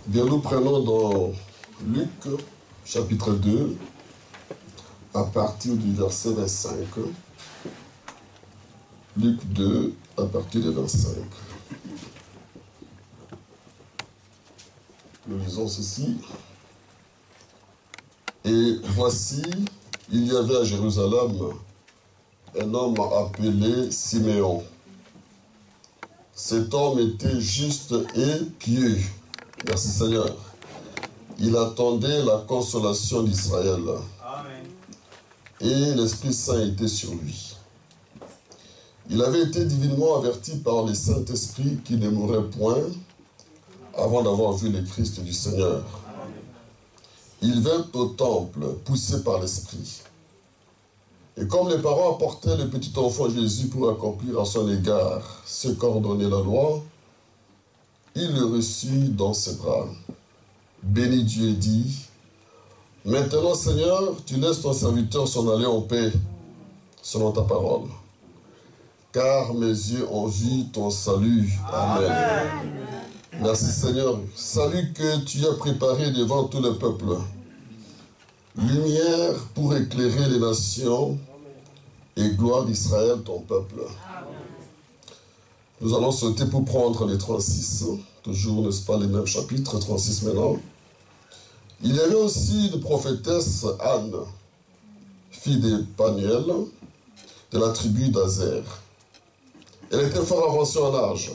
Bien, nous prenons dans Luc, chapitre 2, à partir du verset 25. Luc 2, à partir du 25. Nous lisons ceci. Et voici, il y avait à Jérusalem un homme appelé Siméon. Cet homme était juste et pieux. Merci Seigneur. Il attendait la consolation d'Israël. Et l'Esprit Saint était sur lui. Il avait été divinement averti par le Saint-Esprit qu'il ne mourrait point avant d'avoir vu le Christ du Seigneur. Il vint au temple, poussé par l'Esprit. Et comme les parents apportaient le petit enfant Jésus pour accomplir à son égard ce qu'ordonnait la loi, il le reçut dans ses bras. Bénit Dieu et dit, « Maintenant, Seigneur, tu laisses ton serviteur s'en aller en paix, selon ta parole. Car mes yeux ont vu ton salut. » Amen. Amen. Merci Seigneur. Salut que tu as préparé devant tout le peuple. Lumière pour éclairer les nations et gloire d'Israël, ton peuple. Nous allons sauter pour prendre les 36. Toujours, n'est-ce pas, les mêmes chapitres, 36 maintenant. Il y avait aussi une prophétesse Anne, fille de Paniel, de la tribu d'Azer. Elle était fort avancée en âge,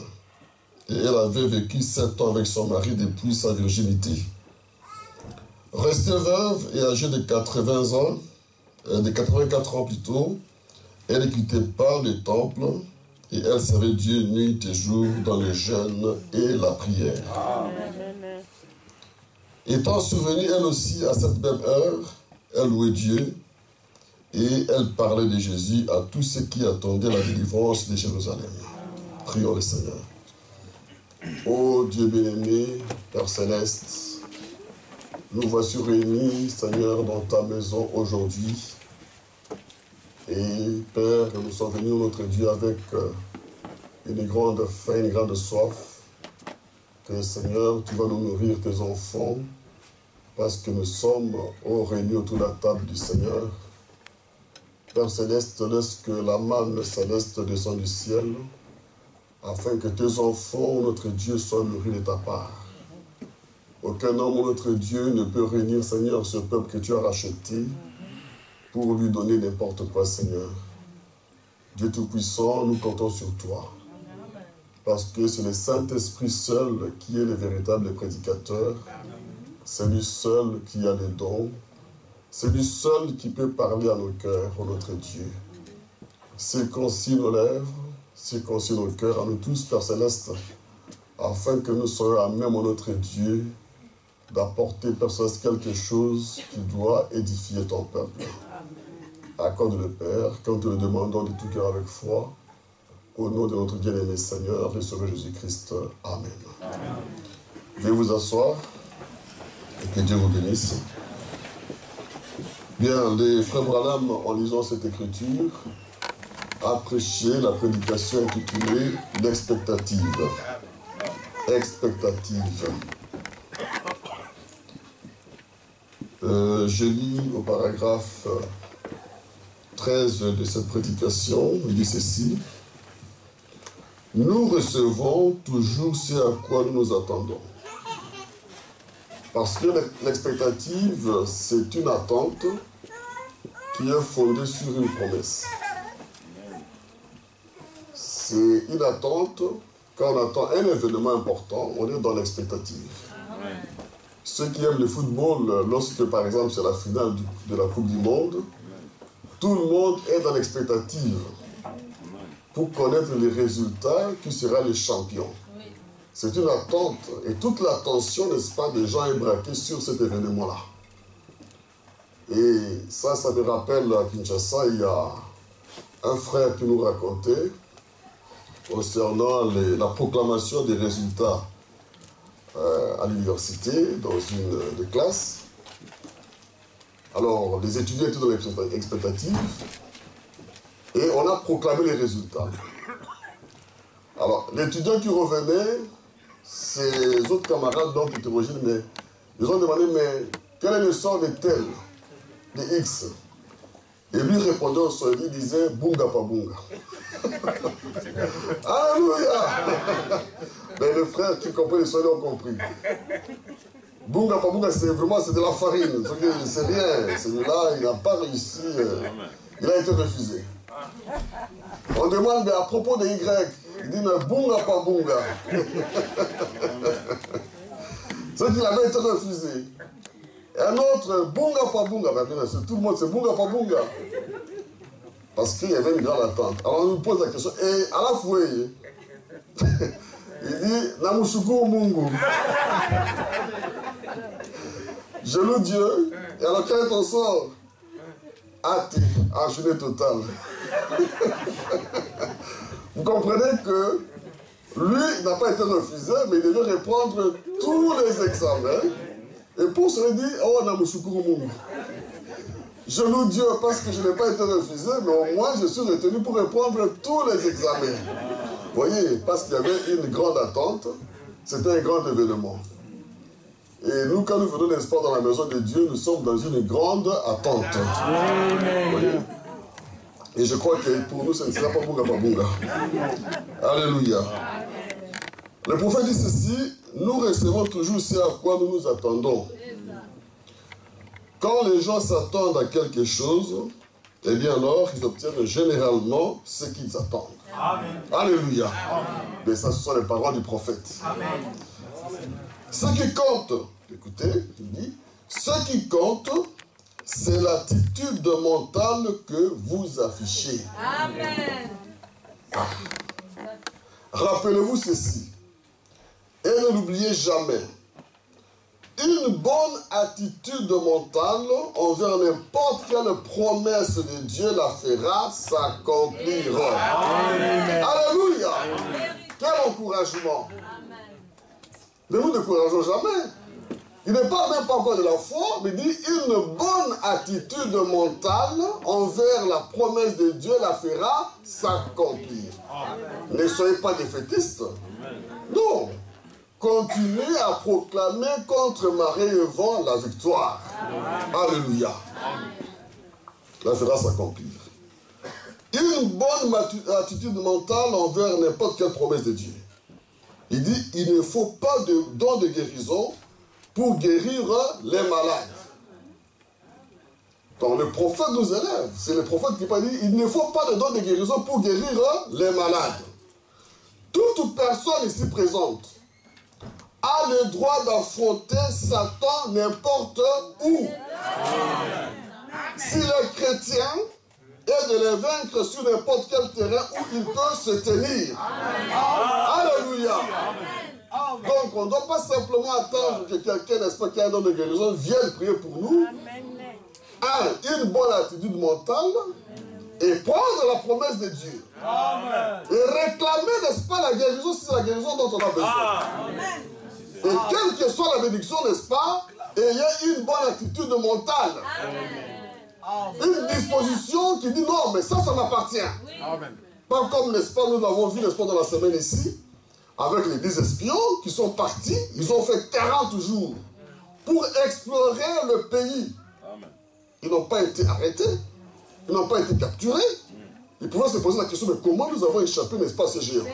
et elle avait vécu 7 ans avec son mari depuis sa virginité. Restée veuve et âgée de 80 ans, de 84 ans plutôt, elle ne quittait pas le temple et elle servait Dieu nuit et jour dans le jeûne et la prière. Amen. Étant souvenue elle aussi à cette même heure, elle louait Dieu et elle parlait de Jésus à tous ceux qui attendaient la délivrance de Jérusalem. Prions le Seigneur. Ô Dieu bien-aimé, Père Céleste, nous voici réunis, Seigneur, dans ta maison aujourd'hui. Et Père, nous sommes venus, notre Dieu, avec une grande faim, une grande soif. Que Seigneur, tu vas nous nourrir tes enfants, parce que nous sommes réunis autour de la table du Seigneur. Père Céleste, laisse que la manne céleste descende du ciel, afin que tes enfants, notre Dieu, soient nourris de ta part. Aucun homme, notre Dieu, ne peut réunir, Seigneur, ce peuple que tu as racheté pour lui donner n'importe quoi, Seigneur. Dieu Tout-Puissant, nous comptons sur toi. Parce que c'est le Saint-Esprit seul qui est le véritable prédicateur. C'est lui seul qui a les dons. C'est lui seul qui peut parler à nos cœurs, ô notre Dieu. Circoncis nos lèvres, circoncis nos cœurs, à nous tous, Père Céleste, afin que nous soyons à même, ô notre Dieu, d'apporter, Père Céleste, quelque chose qui doit édifier ton peuple. Accorde le Père, quand nous te le demandons de tout cœur avec foi, au nom de notre bien-aimé Seigneur, le Sauveur Jésus-Christ. Amen. Amen. Veuillez vous asseoir et que Dieu vous bénisse. Bien, les frères Branham, en lisant cette écriture, a prêché la prédication intitulée « L'expectative ». Expectative. Je lis au paragraphe 13 de cette prédication, il dit ceci. Nous recevons toujours ce à quoi nous nous attendons. Parce que l'expectative, c'est une attente qui est fondée sur une promesse. C'est une attente, quand on attend un événement important, on est dans l'expectative. Ceux qui aiment le football, lorsque par exemple c'est la finale de la Coupe du Monde, tout le monde est dans l'expectative pour connaître les résultats qui sera le champion. C'est une attente et toute l'attention, n'est-ce pas, des gens est braquée sur cet événement-là. Et ça me rappelle à Kinshasa, il y a un frère qui nous racontait concernant la proclamation des résultats à l'université, dans une classe. Alors, les étudiants étaient dans l'expectative et on a proclamé les résultats. Alors, l'étudiant qui revenait ses autres camarades d'ont interrogé, mais ils ont demandé, mais quel est le sort de tel, de X? Et lui répondait au sol, il disait, bunga pa bunga. Alléluia. Mais les frères qui comprennent le sol ont compris. Bunga pa bunga, c'est vraiment de la farine. C'est rien. Celui-là, il n'a pas réussi. Il a été refusé. On demande à propos de Y. Il dit, mais bunga pa bunga. Ce qu'il avait été refusé. Et un autre, bunga pa bunga. Tout le monde, c'est bunga pa bunga. Parce qu'il y avait une grande attente. Alors on nous pose la question. Et à la fois, il dit, Namushukuru Mungu. Je loue Dieu. Et alors quel est ton sort? Athée, enchaîné total. Vous comprenez que lui n'a pas été refusé, mais il devait reprendre tous les examens. Et pour cela, il dit, oh Namushukuru Mungu. Je loue Dieu parce que je n'ai pas été refusé, mais au moins je suis retenu pour reprendre tous les examens. Vous voyez, parce qu'il y avait une grande attente, c'était un grand événement. Et nous, quand nous venons, n'est-ce pas, dans la maison de Dieu, nous sommes dans une grande attente. Vous voyez? Et je crois que pour nous, ce ne sera pas bunga pa bunga. Alléluia. Le prophète dit ceci, nous recevons toujours ce à quoi nous nous attendons. Quand les gens s'attendent à quelque chose, eh bien alors, ils obtiennent généralement ce qu'ils attendent. Amen. Alléluia. Amen. Mais ça, ce sont les paroles du prophète. Amen. Ce qui compte, écoutez, il dit, ce qui compte, c'est l'attitude mentale que vous affichez. Amen. Ah. Rappelez-vous ceci, et ne l'oubliez jamais. Une bonne attitude mentale envers n'importe quelle promesse de Dieu la fera s'accomplir. Alléluia. Quel encouragement. Ne nous décourageons jamais. Il ne parle même pas encore de la foi, mais dit une bonne attitude mentale envers la promesse de Dieu la fera s'accomplir. Ne soyez pas défaitistes. Non. Continuez à proclamer contre marée et vent la victoire. Alléluia. La fera s'accomplir. Une bonne attitude mentale envers n'importe quelle promesse de Dieu. Il dit, il ne faut pas de don de guérison pour guérir les malades. Donc le prophète nous élève. C'est le prophète qui parle, il ne faut pas de don de guérison pour guérir les malades. Toute personne ici présente a le droit d'affronter Satan n'importe où. Si le chrétien est de les vaincre sur n'importe quel terrain où il peut se tenir. Alléluia. Donc on ne doit pas simplement attendre que quelqu'un, n'est-ce pas, qui a un don de guérison, vienne prier pour nous. Une bonne attitude mentale et prendre la promesse de Dieu. Et réclamer, n'est-ce pas, la guérison si c'est la guérison dont on a besoin. Et quelle que soit la bénédiction, n'est-ce pas, ayez une bonne attitude mentale. Une disposition qui dit non, mais ça m'appartient. Pas comme, n'est-ce pas, nous l'avons vu, n'est-ce pas, dans la semaine ici, avec les 10 espions qui sont partis, ils ont fait 40 jours pour explorer le pays. Ils n'ont pas été arrêtés, ils n'ont pas été capturés. Ils pouvaient se poser la question, mais comment nous avons échappé, n'est-ce pas, à ces géants?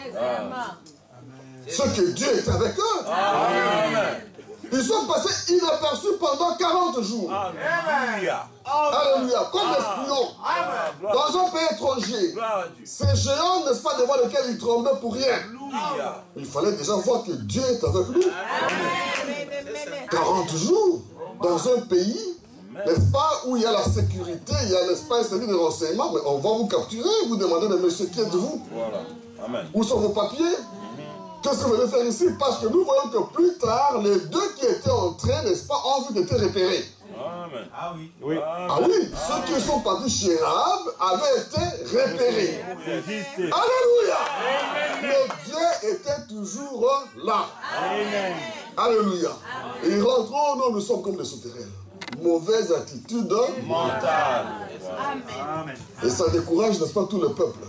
Ce que Dieu est avec eux. Amen. Ils sont passés inaperçus pendant 40 jours. Alléluia. Alléluia. Comme espions. Dans un pays étranger. Ces géants, n'est-ce pas, devant lesquels ils tremblaient pour rien. Alléluia. Il fallait déjà voir que Dieu est avec nous. Amen. 40 jours dans un pays, n'est-ce pas, où il y a la sécurité, il y a, n'est-ce pas, un service de renseignement, mais on va vous capturer, vous demandez, mais monsieur, qui êtes-vous? Voilà. Amen. Où sont vos papiers? Qu'est-ce que vous venez faire ici? Parce que nous voyons que plus tard, les deux qui étaient entrés, n'est-ce pas, ont vu d'être repérés. Amen. Ah oui. Oui. Ah oui. Ceux qui sont partis chez Rahab avaient été repérés. Alléluia. Mais Dieu était toujours là. Amen. Alléluia. Et ils rentrent, oh non, nous sommes comme des sauterelles. Mauvaise attitude mentale. Amen. Et ça décourage, n'est-ce pas, tout le peuple.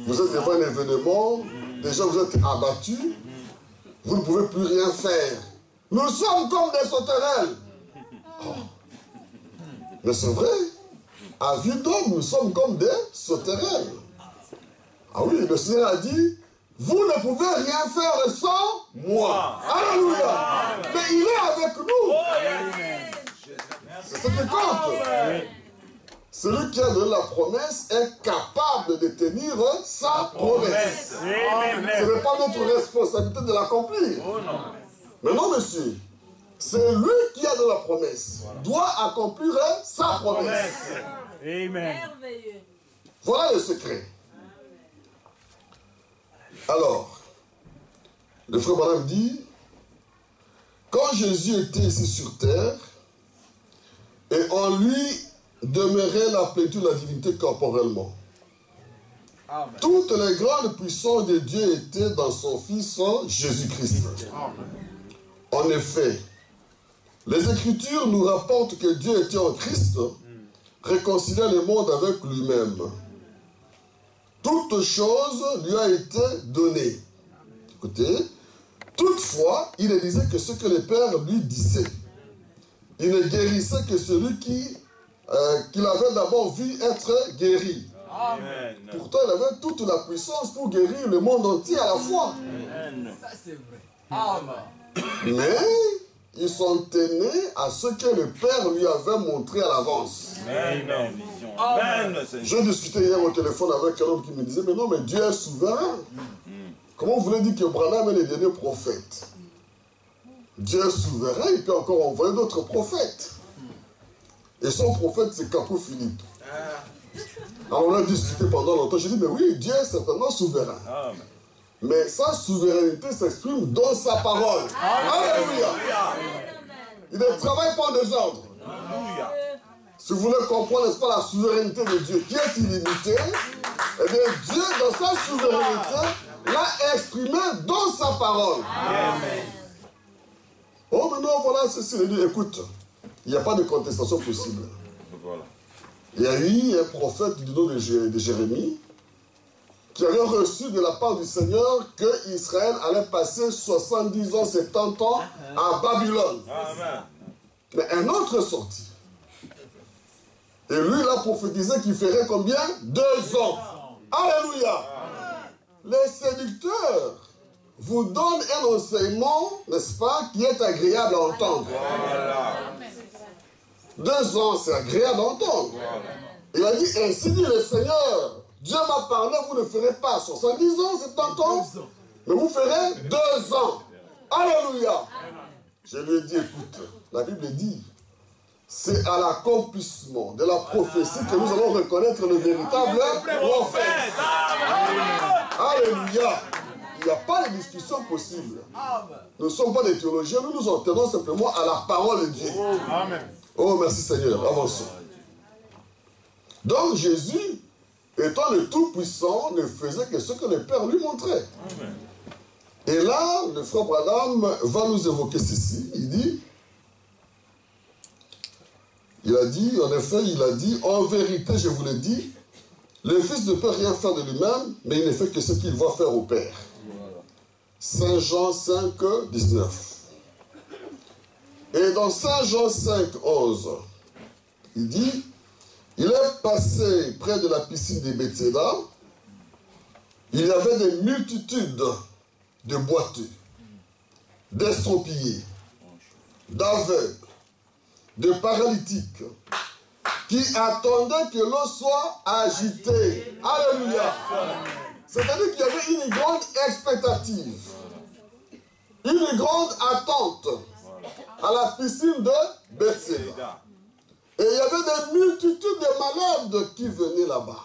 Vous êtes devant un événement. Déjà, vous êtes abattus. vous ne pouvez plus rien faire. Nous sommes comme des sauterelles. Oh. Mais c'est vrai, à vie d'homme, nous sommes comme des sauterelles. Ah oui, le Seigneur a dit, vous ne pouvez rien faire sans moi. Alléluia. Mais il est avec nous. C'est ce qui compte. Celui qui a donné la promesse est capable de tenir sa promesse. Ce n'est pas notre responsabilité de l'accomplir. Mais non, monsieur. C'est lui qui a de la promesse. Doit accomplir sa promesse. Amen. Voilà le secret. Alors, le frère Branham dit, quand Jésus était ici sur terre, et en lui demeurait la plénitude de la divinité corporellement. Amen. Toutes les grandes puissances de Dieu étaient dans son Fils Jésus-Christ. En effet, les Écritures nous rapportent que Dieu était en Christ, réconciliant le monde avec lui-même. Toute chose lui a été donnée. Écoutez, toutefois, il ne disait que ce que le Père lui disait. Il ne guérissait que celui qu'il avait d'abord vu être guéri. Amen. Pourtant, il avait toute la puissance pour guérir le monde entier à la fois. Amen. Ça, c'est vrai. Amen. Mais ils sont tenus à ce que le Père lui avait montré à l'avance. Amen. Je discutais hier au téléphone avec un homme qui me disait, mais non, mais Dieu est souverain. Comment vous voulez dire que Branham est le dernier prophète? Dieu est souverain, il peut encore envoyer d'autres prophètes. Et son prophète, c'est Capo Philippe. Alors on a discuté pendant longtemps, j'ai dit, mais oui, Dieu est certainement souverain. Mais sa souveraineté s'exprime dans sa parole. Alléluia. Il ne travaille pas en désordre. Si vous voulez comprendre, n'est-ce pas, la souveraineté de Dieu qui est illimitée, eh bien Dieu, dans sa souveraineté, l'a exprimé dans sa parole. Amen. Oh, maintenant, voilà, ceci, il dit, écoute, il n'y a pas de contestation possible. Voilà. Il y a eu un prophète du nom de Jérémie qui avait reçu de la part du Seigneur que Israël allait passer 70 ans, 70 ans à Babylone. Amen. Mais un autre sortit. Et lui, il a prophétisé qu'il ferait combien? 2 ans. Alléluia. Les séducteurs vous donnent un enseignement, n'est-ce pas, qui est agréable à entendre. Voilà. 2 ans, c'est agréable à entendre. Voilà. Il a dit, ainsi dit le Seigneur, Dieu m'a parlé, vous ne ferez pas 70 ans, 70 ans, mais vous ferez 2 ans. Alléluia. Je lui ai dit, écoute, la Bible dit, c'est à l'accomplissement de la prophétie que nous allons reconnaître le véritable prophète. Alléluia. Il n'y a pas de discussion possible. Nous ne sommes pas des théologiens, nous nous en tenons simplement à la parole de Dieu. Amen. Oh, merci Seigneur. Avançons. Donc Jésus, étant le Tout-Puissant, ne faisait que ce que le Père lui montrait. Amen. Et là, le frère Branham va nous évoquer ceci. Il dit, en effet, il a dit, en vérité, je vous le dis, le Fils ne peut rien faire de lui-même, mais il ne fait que ce qu'il va faire au Père. Voilà. Saint Jean 5, 19. Et dans Saint Jean 5, 11, il dit, il est passé près de la piscine de Bethséda, il y avait des multitudes de boiteux, d'estropiés, d'aveugles, de paralytiques, qui attendaient que l'eau soit agitée. Alléluia. C'est-à-dire qu'il y avait une grande expectative, une grande attente à la piscine de Bethséda. Et il y avait des multitudes de malades qui venaient là-bas.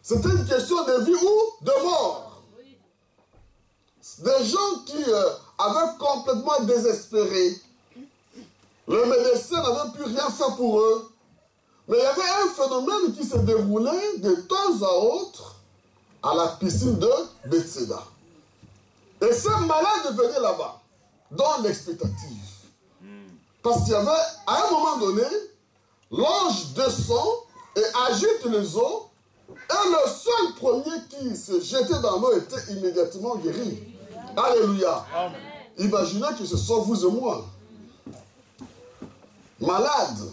C'était une question de vie ou de mort. Des gens qui avaient complètement désespéré. Le médecin n'avait plus rien fait pour eux. Mais il y avait un phénomène qui se déroulait de temps à autre à la piscine de Bethséda. Et ces malades venaient là-bas, dans l'expectative. Parce qu'il y avait, à un moment donné, l'ange descend et agite les eaux, et le seul premier qui se jetait dans l'eau était immédiatement guéri. Alléluia. Amen. Imaginez que ce sont vous et moi. Malades.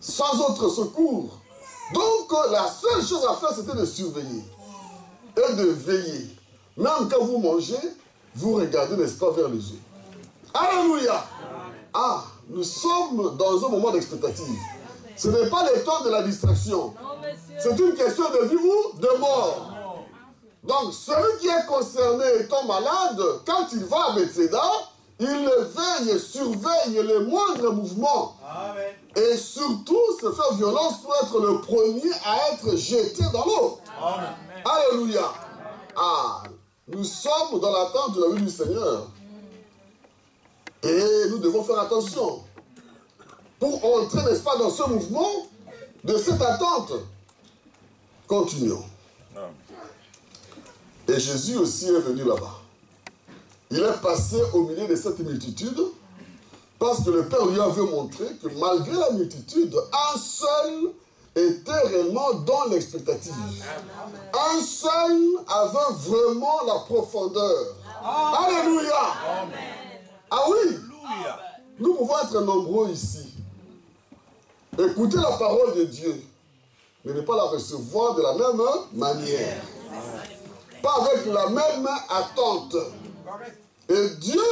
Sans autre secours. Donc, la seule chose à faire, c'était de surveiller. Et de veiller. Même quand vous mangez, vous regardez, n'est-ce pas, vers les yeux. Alléluia. Ah, nous sommes dans un moment d'expectative. Ce n'est pas le temps de la distraction. C'est une question de vie ou de mort. Donc, celui qui est concerné étant malade, quand il va à Bethséda, il veille et surveille les moindres mouvements. Amen. Et surtout, se faire violence pour être le premier à être jeté dans l'eau. Alléluia. Ah, nous sommes dans l'attente de la venue du Seigneur. Et nous devons faire attention. Pour entrer, n'est-ce pas, dans ce mouvement de cette attente. Continuons. Et Jésus aussi est venu là-bas. Il est passé au milieu de cette multitude parce que le Père lui avait montré que malgré la multitude, un seul était réellement dans l'expectative. Un seul avait vraiment la profondeur. Alléluia. Ah oui. Nous pouvons être nombreux ici. Écouter la parole de Dieu, mais ne pas la recevoir de la même manière. Pas avec la même attente. Et Dieu,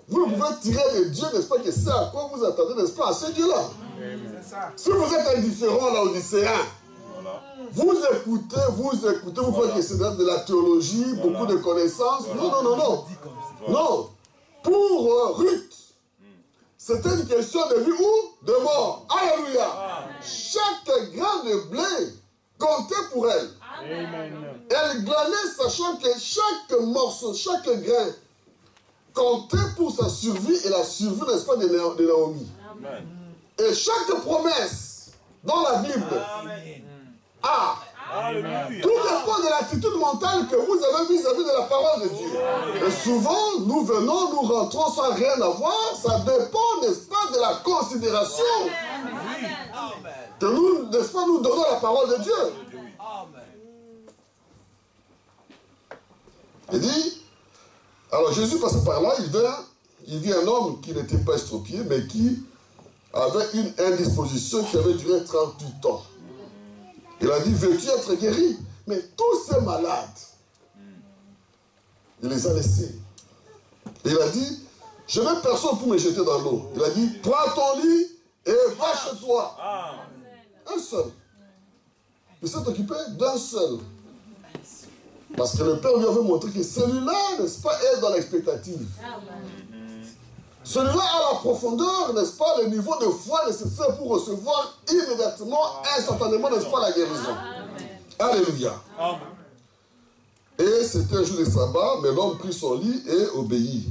vous pouvez tirer de Dieu, n'est-ce pas, que c'est à quoi vous attendez, n'est-ce pas, à ce Dieu-là. Si vous êtes indifférent, laodicéen, vous écoutez, vous croyez que c'est de la théologie, beaucoup de connaissances. Non, non, non, non. Non. Pour Ruth, c'était une question de vie ou de mort. Alléluia. Chaque grain de blé comptait pour elle. Elle glanait sachant que chaque morceau, chaque grain comptait pour sa survie et la survie, n'est-ce pas, de Naomi. Et chaque promesse dans la Bible, tout dépend de l'attitude mentale que vous avez vis-à-vis de la parole de Dieu. Et souvent, nous venons, nous rentrons sans rien avoir. Ça dépend, n'est-ce pas, de la considération que nous, n'est-ce pas, nous donnons à la parole de Dieu. Il dit, alors Jésus passait par là, il vit un homme qui n'était pas estropié, mais qui avait une indisposition qui avait duré 38 ans. Il a dit, veux-tu être guéri? Mais tous ces malades, il les a laissés. Et il a dit, je n'ai personne pour me jeter dans l'eau. Il a dit, prends ton lit et va chez toi. Un seul. Il s'est occupé d'un seul. Parce que le Père lui avait montré que celui-là, n'est-ce pas, est dans l'expectative. Celui-là a la profondeur, n'est-ce pas, le niveau de foi nécessaire pour recevoir immédiatement, instantanément, n'est-ce pas, la guérison. Alléluia. Et c'était un jour de sabbat, mais l'homme prit son lit et obéit.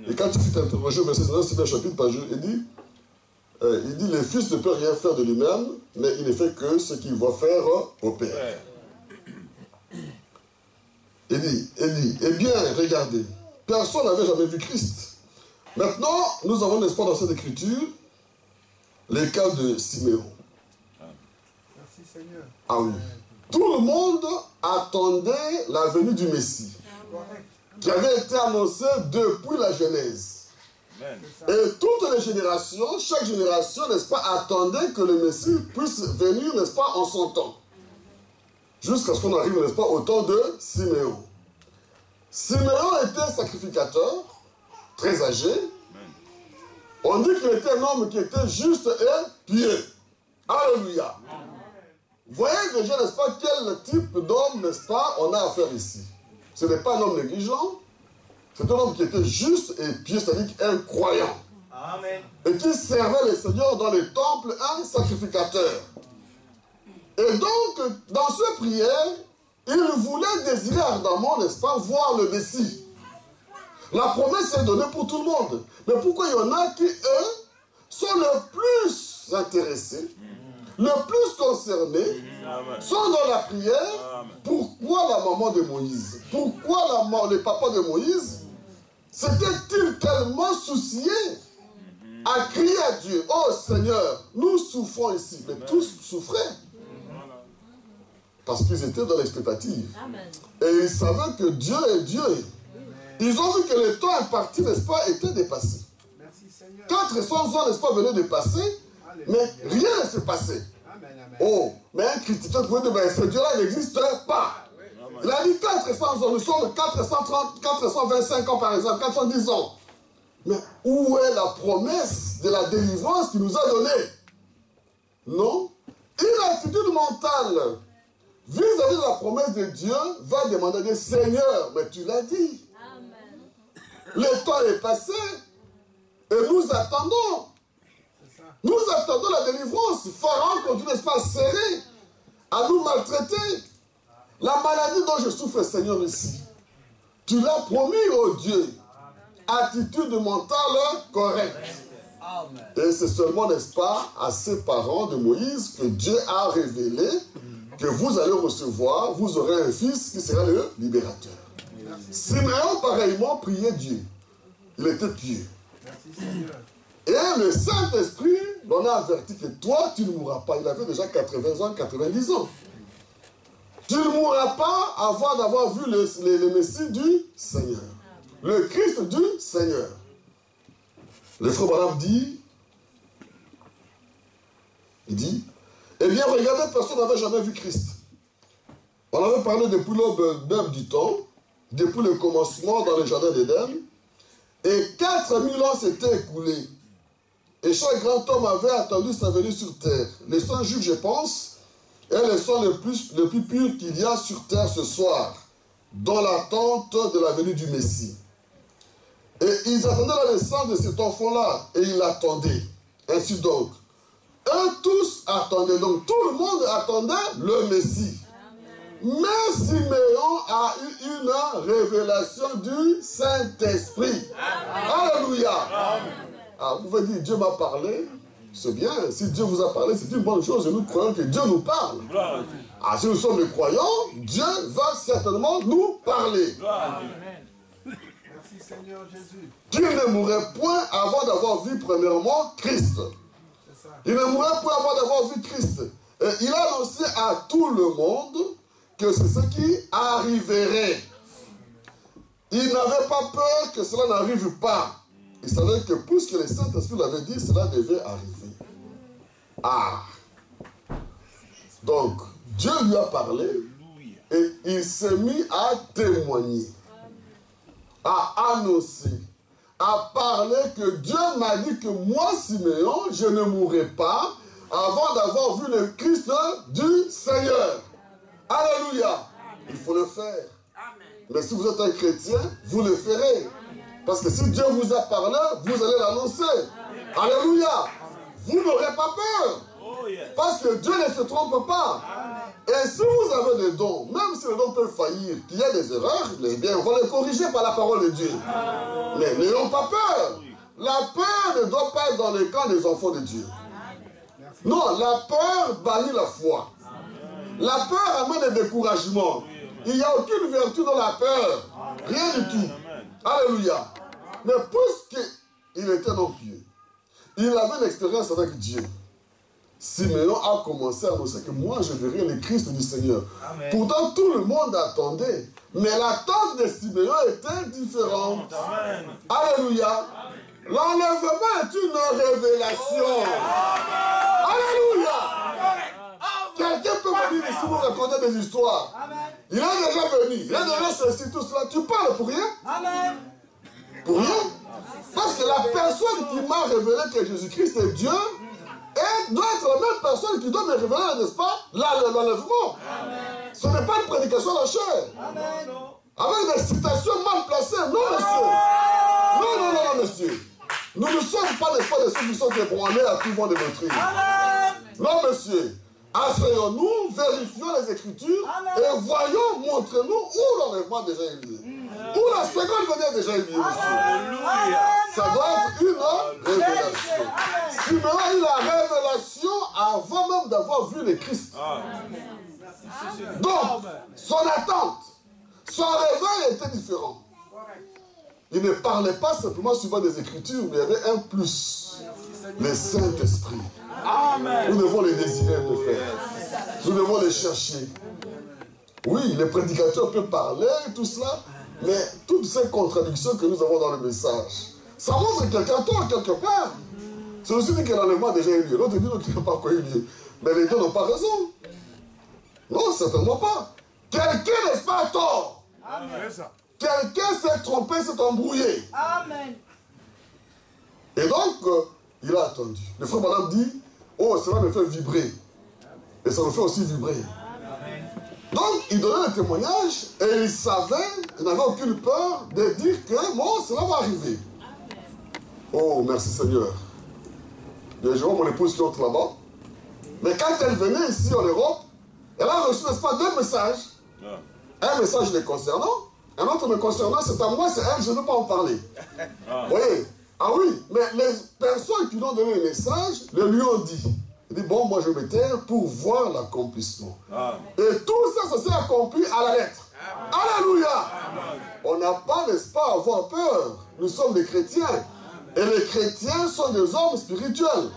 Et quand il fut interrogé au verset 19, c'est un chapitre par jour, il dit, le Fils ne peut rien faire de lui-même, mais il ne fait que ce qu'il va faire au Père. Il dit, eh bien, regardez, personne n'avait jamais vu Christ. Maintenant, nous avons, n'est-ce pas, dans cette écriture, les cas de Siméon. Merci Seigneur. Ah oui. Tout le monde attendait la venue du Messie, qui avait été annoncé depuis la Genèse. Et toutes les générations, chaque génération, n'est-ce pas, attendait que le Messie puisse venir, n'est-ce pas, en son temps. Jusqu'à ce qu'on arrive, n'est-ce pas, au temps de Siméon. Siméon était sacrificateur, très âgé. On dit qu'il était un homme qui était juste et pieux. Alléluia. Vous voyez déjà, n'est-ce pas, quel type d'homme, n'est-ce pas, on a affaire ici. Ce n'est pas un homme négligent. C'est un homme qui était juste et pieux, c'est-à-dire un croyant. Amen. Et qui servait le Seigneur dans les temples, un sacrificateur. Et donc, dans cette prière, il voulait désirer ardemment, n'est-ce pas, voir le Messie. La promesse est donnée pour tout le monde. Mais pourquoi il y en a qui, eux, sont le plus intéressés, le plus concernés, sont dans la prière? Pourquoi la maman de Moïse? Pourquoi le papa de Moïse s'était-il tellement soucié à crier à Dieu? Oh Seigneur, nous souffrons ici. Mais tous souffraient. Parce qu'ils étaient dans l'expectative. Et ils savaient que Dieu est Dieu. Ils ont vu que le temps imparti, n'est-ce pas, était dépassé. Merci Seigneur. 400 ans, n'est-ce pas, venaient de passer, mais rien ne s'est passé. Amen, amen. Oh, mais un critiqueur pouvait dire, ben, ce Dieu-là n'existe pas. Il a dit 400 ans, nous sommes 430, 425 ans par exemple, 410 ans. Mais où est la promesse de la délivrance qu'il nous a donnée? Non. Une attitude mentale vis-à-vis de la promesse de Dieu va demander des Seigneur, mais tu l'as dit. Amen. Le temps est passé et nous attendons. Nous attendons la délivrance. Pharaon continue, n'est-ce pas, à serrer, à nous maltraiter. La maladie dont je souffre, Seigneur, ici, tu l'as promis, oh Dieu. Attitude mentale correcte. Et c'est seulement, n'est-ce pas, à ces parents de Moïse que Dieu a révélé que vous allez recevoir, vous aurez un fils qui sera le libérateur. Simeon, pareillement, priait Dieu. Il était pieux. Et le Saint-Esprit l'en a averti que toi, tu ne mourras pas. Il avait déjà 80 ans, 90 ans. Tu ne mourras pas avant d'avoir vu le Messie du Seigneur. Le Christ du Seigneur. Le frère Branham dit, eh bien, regardez, personne n'avait jamais vu Christ. On avait parlé depuis l'aube même du temps, depuis le commencement dans le jardin d'Éden, et 4000 ans s'étaient écoulés. Et chaque grand homme avait attendu sa venue sur terre. Les saints juifs, je pense, est le sang le plus pur qu'il y a sur terre ce soir, dans l'attente de la venue du Messie. Et ils attendaient la naissance de cet enfant-là, et ils l'attendaient. Ainsi donc, eux tous attendaient, donc tout le monde attendait le Messie. Mais Simeon a eu une révélation du Saint-Esprit. Alléluia. Ah, vous pouvez dire, Dieu m'a parlé. C'est bien, si Dieu vous a parlé, c'est une bonne chose, et nous croyons que Dieu nous parle. Ah, si nous sommes des croyants, Dieu va certainement nous parler. Merci Seigneur Jésus. Qu'il ne mourrait point avant d'avoir vu premièrement Christ. Il ne mourrait point avant d'avoir vu Christ. Et il a annoncé à tout le monde que c'est ce qui arriverait. Il n'avait pas peur que cela n'arrive pas. Il savait que puisque le Saint-Esprit l'avait dit, cela devait arriver. Ah! Donc, Dieu lui a parlé et il s'est mis à témoigner, à annoncer, à parler que Dieu m'a dit que moi, Simeon, je ne mourrai pas avant d'avoir vu le Christ du Seigneur. Alléluia! Il faut le faire. Mais si vous êtes un chrétien, vous le ferez. Parce que si Dieu vous a parlé, vous allez l'annoncer. Alléluia! Vous n'aurez pas peur. Parce que Dieu ne se trompe pas. Et si vous avez des dons, même si les dons peuvent faillir, qu'il y a des erreurs, eh bien, on va les corriger par la parole de Dieu. Mais n'ayons pas peur. La peur ne doit pas être dans le camp des enfants de Dieu. Non, la peur bannit la foi. La peur amène des découragements. Il n'y a aucune vertu dans la peur. Rien du tout. Alléluia. Mais puisqu'il était non pieux, il avait une expérience avec Dieu. Simeon a commencé à annoncer que moi je verrai le Christ du Seigneur. Amen. Pourtant tout le monde attendait. Mais l'attente de Simeon était différente. Amen. Alléluia. L'enlèvement est une révélation. Amen. Alléluia. Quelqu'un peut me dire si vous racontez des histoires. Amen. Il est déjà venu. Il est déjà ceci, tout cela. Tu parles pour rien? Amen. Pour rien? Parce que la personne qui m'a révélé que Jésus-Christ est Dieu, et doit être la même personne qui doit me révéler, n'est-ce pas, l'enlèvement. Ce n'est pas une prédication à la chair. Amen. Avec des citations mal placées. Non, monsieur. Non, monsieur. Nous ne sommes pas, n'est-ce pas, de ceux qui sont ébranlés à tout vent de doctrine. Non, monsieur. Asseyons-nous, vérifions les Écritures. Amen. Et voyons, montrez-nous où l'enlèvement a déjà eu lieu. Où la seconde venue a déjà eu lieu, monsieur. Ça doit être une révélation. Simeon a eu la révélation avant même d'avoir vu le Christ. Donc, son attente, son réveil était différent. Il ne parlait pas simplement suivant des Écritures, mais il y avait un plus. Le Saint-Esprit. Nous devons les désirer, mes frères. Nous devons les chercher. Oui, les prédicateurs peuvent parler, tout cela. Mais toutes ces contradictions que nous avons dans le message, ça montre que quelqu'un tort quelque part. C'est aussi dit que l'enlèvement a déjà eu lieu. L'autre dit qu'il n'a pas eu lieu. Mais les deux n'ont pas raison. Non, certainement pas. Quelqu'un n'est pas tort. Amen. Quelqu'un s'est trompé, s'est embrouillé. Amen. Et donc, il a attendu. Le frère madame dit, oh, cela me fait vibrer. Et ça me fait aussi vibrer. Amen. Donc, il donnait le témoignage et il savait, il n'avait aucune peur de dire que, bon, cela va arriver. Oh, merci Seigneur. Et je vois mon épouse qui entre là-bas. Mais quand elle venait ici en Europe, elle a reçu, n'est-ce pas, deux messages. Un message les concernant, un autre me concernant, c'est à moi, c'est elle, je ne veux pas en parler. Vous voyez? Ah oui, mais les personnes qui lui ont donné le message le lui ont dit. Il dit, bon, moi je me tais pour voir l'accomplissement. Et tout ça, ça s'est accompli à la lettre. Alléluia. On n'a pas, n'est-ce pas, à avoir peur. Nous sommes des chrétiens. Et les chrétiens sont des hommes spirituels.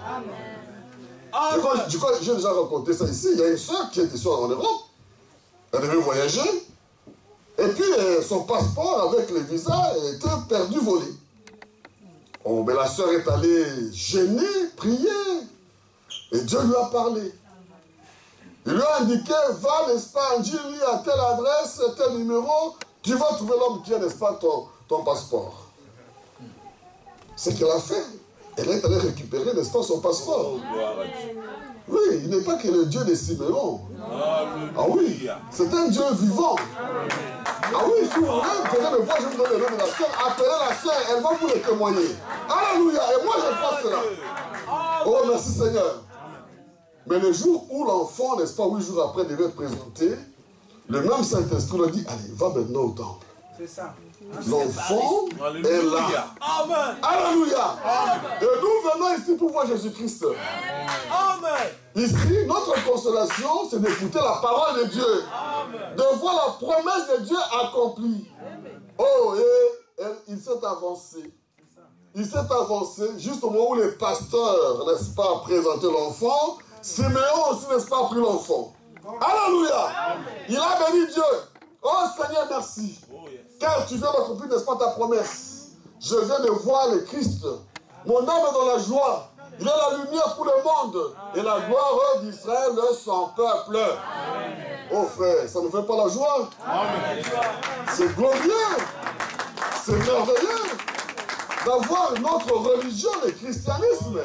Du coup, j'ai déjà raconté ça ici. Il y a une soeur qui était en Europe. Elle devait voyager. Et puis, son passeport avec le visa était perdu, volé. Oh, mais la soeur est allée gêner, prier. Et Dieu lui a parlé. Il lui a indiqué, va, n'est-ce pas, dis-lui à telle adresse, tel numéro, tu vas trouver l'homme qui a, n'est-ce pas, ton passeport. C'est ce qu'elle a fait. Elle est allée récupérer, n'est-ce pas, son passeport. Oui, il n'est pas que le Dieu de Siméon. Ah oui, c'est un Dieu vivant. Ah oui, si vous voulez, venez me voir, je vous donne le nom de la sœur. Appelez la sœur, elle va vous le témoigner. Alléluia, et moi je pense cela. Oh, merci Seigneur. Mais le jour où l'enfant, n'est-ce pas, 8 jours après, devait être présenté, le même Saint-Esprit lui dit, allez, va maintenant au temple. C'est ça. L'enfant est là. Amen. Alléluia. Et nous venons ici pour voir Jésus-Christ. Amen. Ici, notre consolation, c'est d'écouter la parole de Dieu. Amen. De voir la promesse de Dieu accomplie. Oh, et il s'est avancé. Il s'est avancé juste au moment où les pasteurs, n'est-ce pas, présentaient l'enfant. Siméon aussi, n'est-ce pas, pris l'enfant. Alléluia. Il a béni Dieu. Oh Seigneur, merci. Car tu viens d'accomplir, n'est-ce pas, ta promesse. Je viens de voir le Christ. Mon âme est dans la joie. Il est la lumière pour le monde. Et la gloire d'Israël, son peuple. Oh frère, ça ne fait pas la joie? C'est glorieux. C'est merveilleux d'avoir notre religion, le christianisme.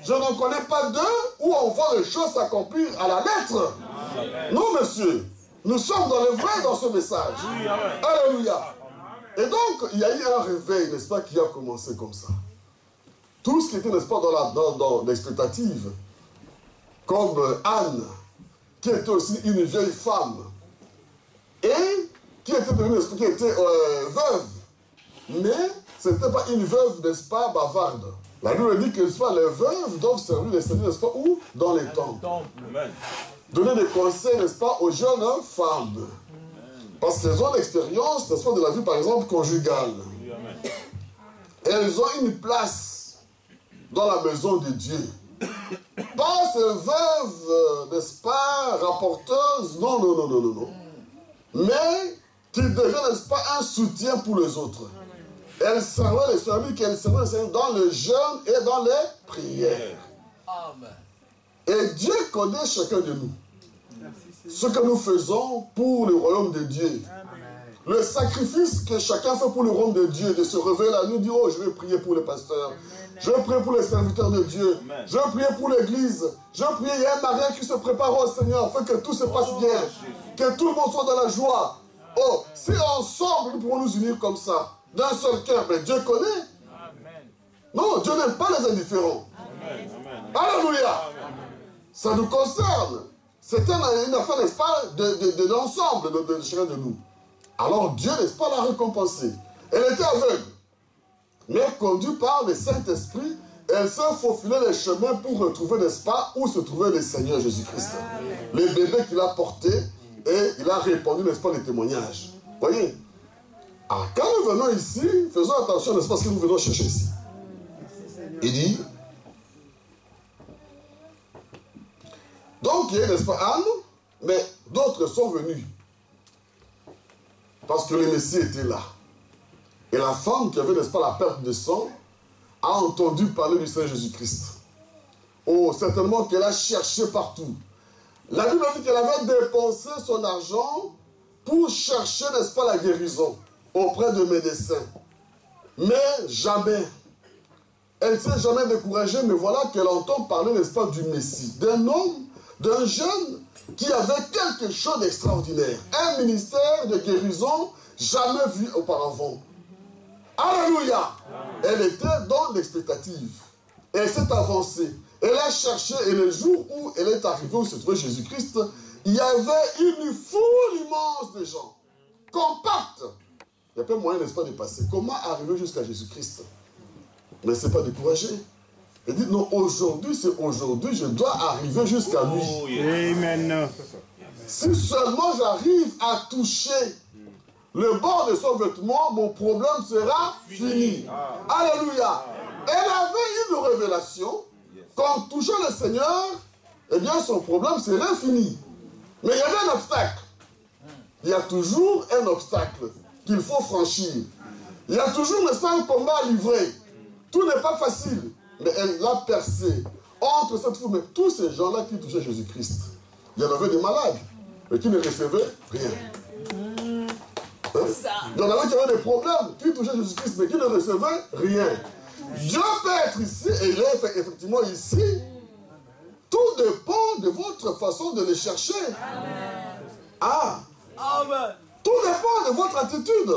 Je n'en connais pas deux où on voit les choses s'accomplir à la lettre. Non, monsieur. Nous sommes dans le vrai dans ce message. Alléluia. Et donc, il y a eu un réveil, n'est-ce pas, qui a commencé comme ça. Tout ce qui était, n'est-ce pas, dans l'expectative, comme Anne, qui était aussi une vieille femme, et qui était devenue, qui était veuve. Mais ce n'était pas une veuve, n'est-ce pas, bavarde. La Bible dit que, n'est-ce pas, les veuves doivent servir les seigneurs, n'est-ce pas, où? Dans les temples. Donner des conseils, n'est-ce pas, aux jeunes femmes. Parce qu'elles ont l'expérience, n'est-ce pas, de la vie, par exemple, conjugale. Elles ont une place dans la maison de Dieu. Pas ces veuves, n'est-ce pas, rapporteuses, non, non, non, non, non, non. Mais qui deviennent, n'est-ce pas, un soutien pour les autres. Elles servaient les familles, qu'elles servaient les Seigneur dans le jeûne et dans les prières. Amen. Et Dieu connaît chacun de nous. Ce que nous faisons pour le royaume de Dieu. Le sacrifice que chacun fait pour le royaume de Dieu, de se réveiller la nuit, dire, oh, je vais prier pour les pasteurs. Je vais prier pour les serviteurs de Dieu. Je vais prier pour l'église. Je vais prier, il y a un mariage qui se prépare au Seigneur, afin que tout se passe bien. Que tout le monde soit dans la joie. Oh, si ensemble nous pouvons nous unir comme ça, d'un seul cœur, mais Dieu connaît. Non, Dieu n'aime pas les indifférents. Alléluia. Ça nous concerne. C'est une affaire, n'est-ce pas, de l'ensemble de chacun de nous. Alors Dieu, n'est-ce pas, l'a récompensée. Elle était aveugle. Mais conduite par le Saint-Esprit, elle s'est faufilée les chemins pour retrouver, n'est-ce pas, où se trouvait le Seigneur Jésus-Christ. Le bébé qu'il a porté, et il a répandu, n'est-ce pas, les témoignages. Voyez. Ah, quand nous venons ici, faisons attention, n'est-ce pas, ce que nous venons chercher ici. Il dit, donc il y a, n'est-ce pas, Anne, mais d'autres sont venus. Parce que le Messie était là. Et la femme qui avait, n'est-ce pas, la perte de sang, a entendu parler du Seigneur Jésus-Christ. Oh, certainement qu'elle a cherché partout. La Bible dit qu'elle avait dépensé son argent pour chercher, n'est-ce pas, la guérison auprès de médecins. Mais jamais. Elle ne s'est jamais découragée, mais voilà qu'elle entend parler, n'est-ce pas, du Messie. D'un homme, d'un jeune qui avait quelque chose d'extraordinaire. Un ministère de guérison jamais vu auparavant. Alléluia! Elle était dans l'expectative. Elle s'est avancée. Elle a cherché, et le jour où elle est arrivée, où se trouvait Jésus-Christ, il y avait une foule immense de gens. Compacte. Il n'y a pas moyen, n'est-ce pas, de passer. Comment arriver jusqu'à Jésus-Christ? Mais ce n'est pas découragé. Elle dit, non, aujourd'hui, c'est aujourd'hui, je dois arriver jusqu'à lui. Oh, yes. Amen. Si seulement j'arrive à toucher le bord de son vêtement, mon problème sera fini. Alléluia. Elle avait une révélation qu'en touchant le Seigneur, eh bien son problème serait fini. Mais il y avait un obstacle. Il y a toujours un obstacle qu'il faut franchir. Il y a toujours, n'est-ce pas, un combat à livrer. Tout n'est pas facile. Mais elle l'a percé. Entre cette foule, mais tous ces gens-là qui touchaient Jésus-Christ, il y en avait des malades, mais qui ne recevaient rien. Il y en avait qui avaient des problèmes, qui touchaient Jésus-Christ, mais qui ne recevaient rien. Dieu peut être ici, et il est effectivement ici. Tout dépend de votre façon de le chercher. Ah! Amen. Tout dépend de votre attitude.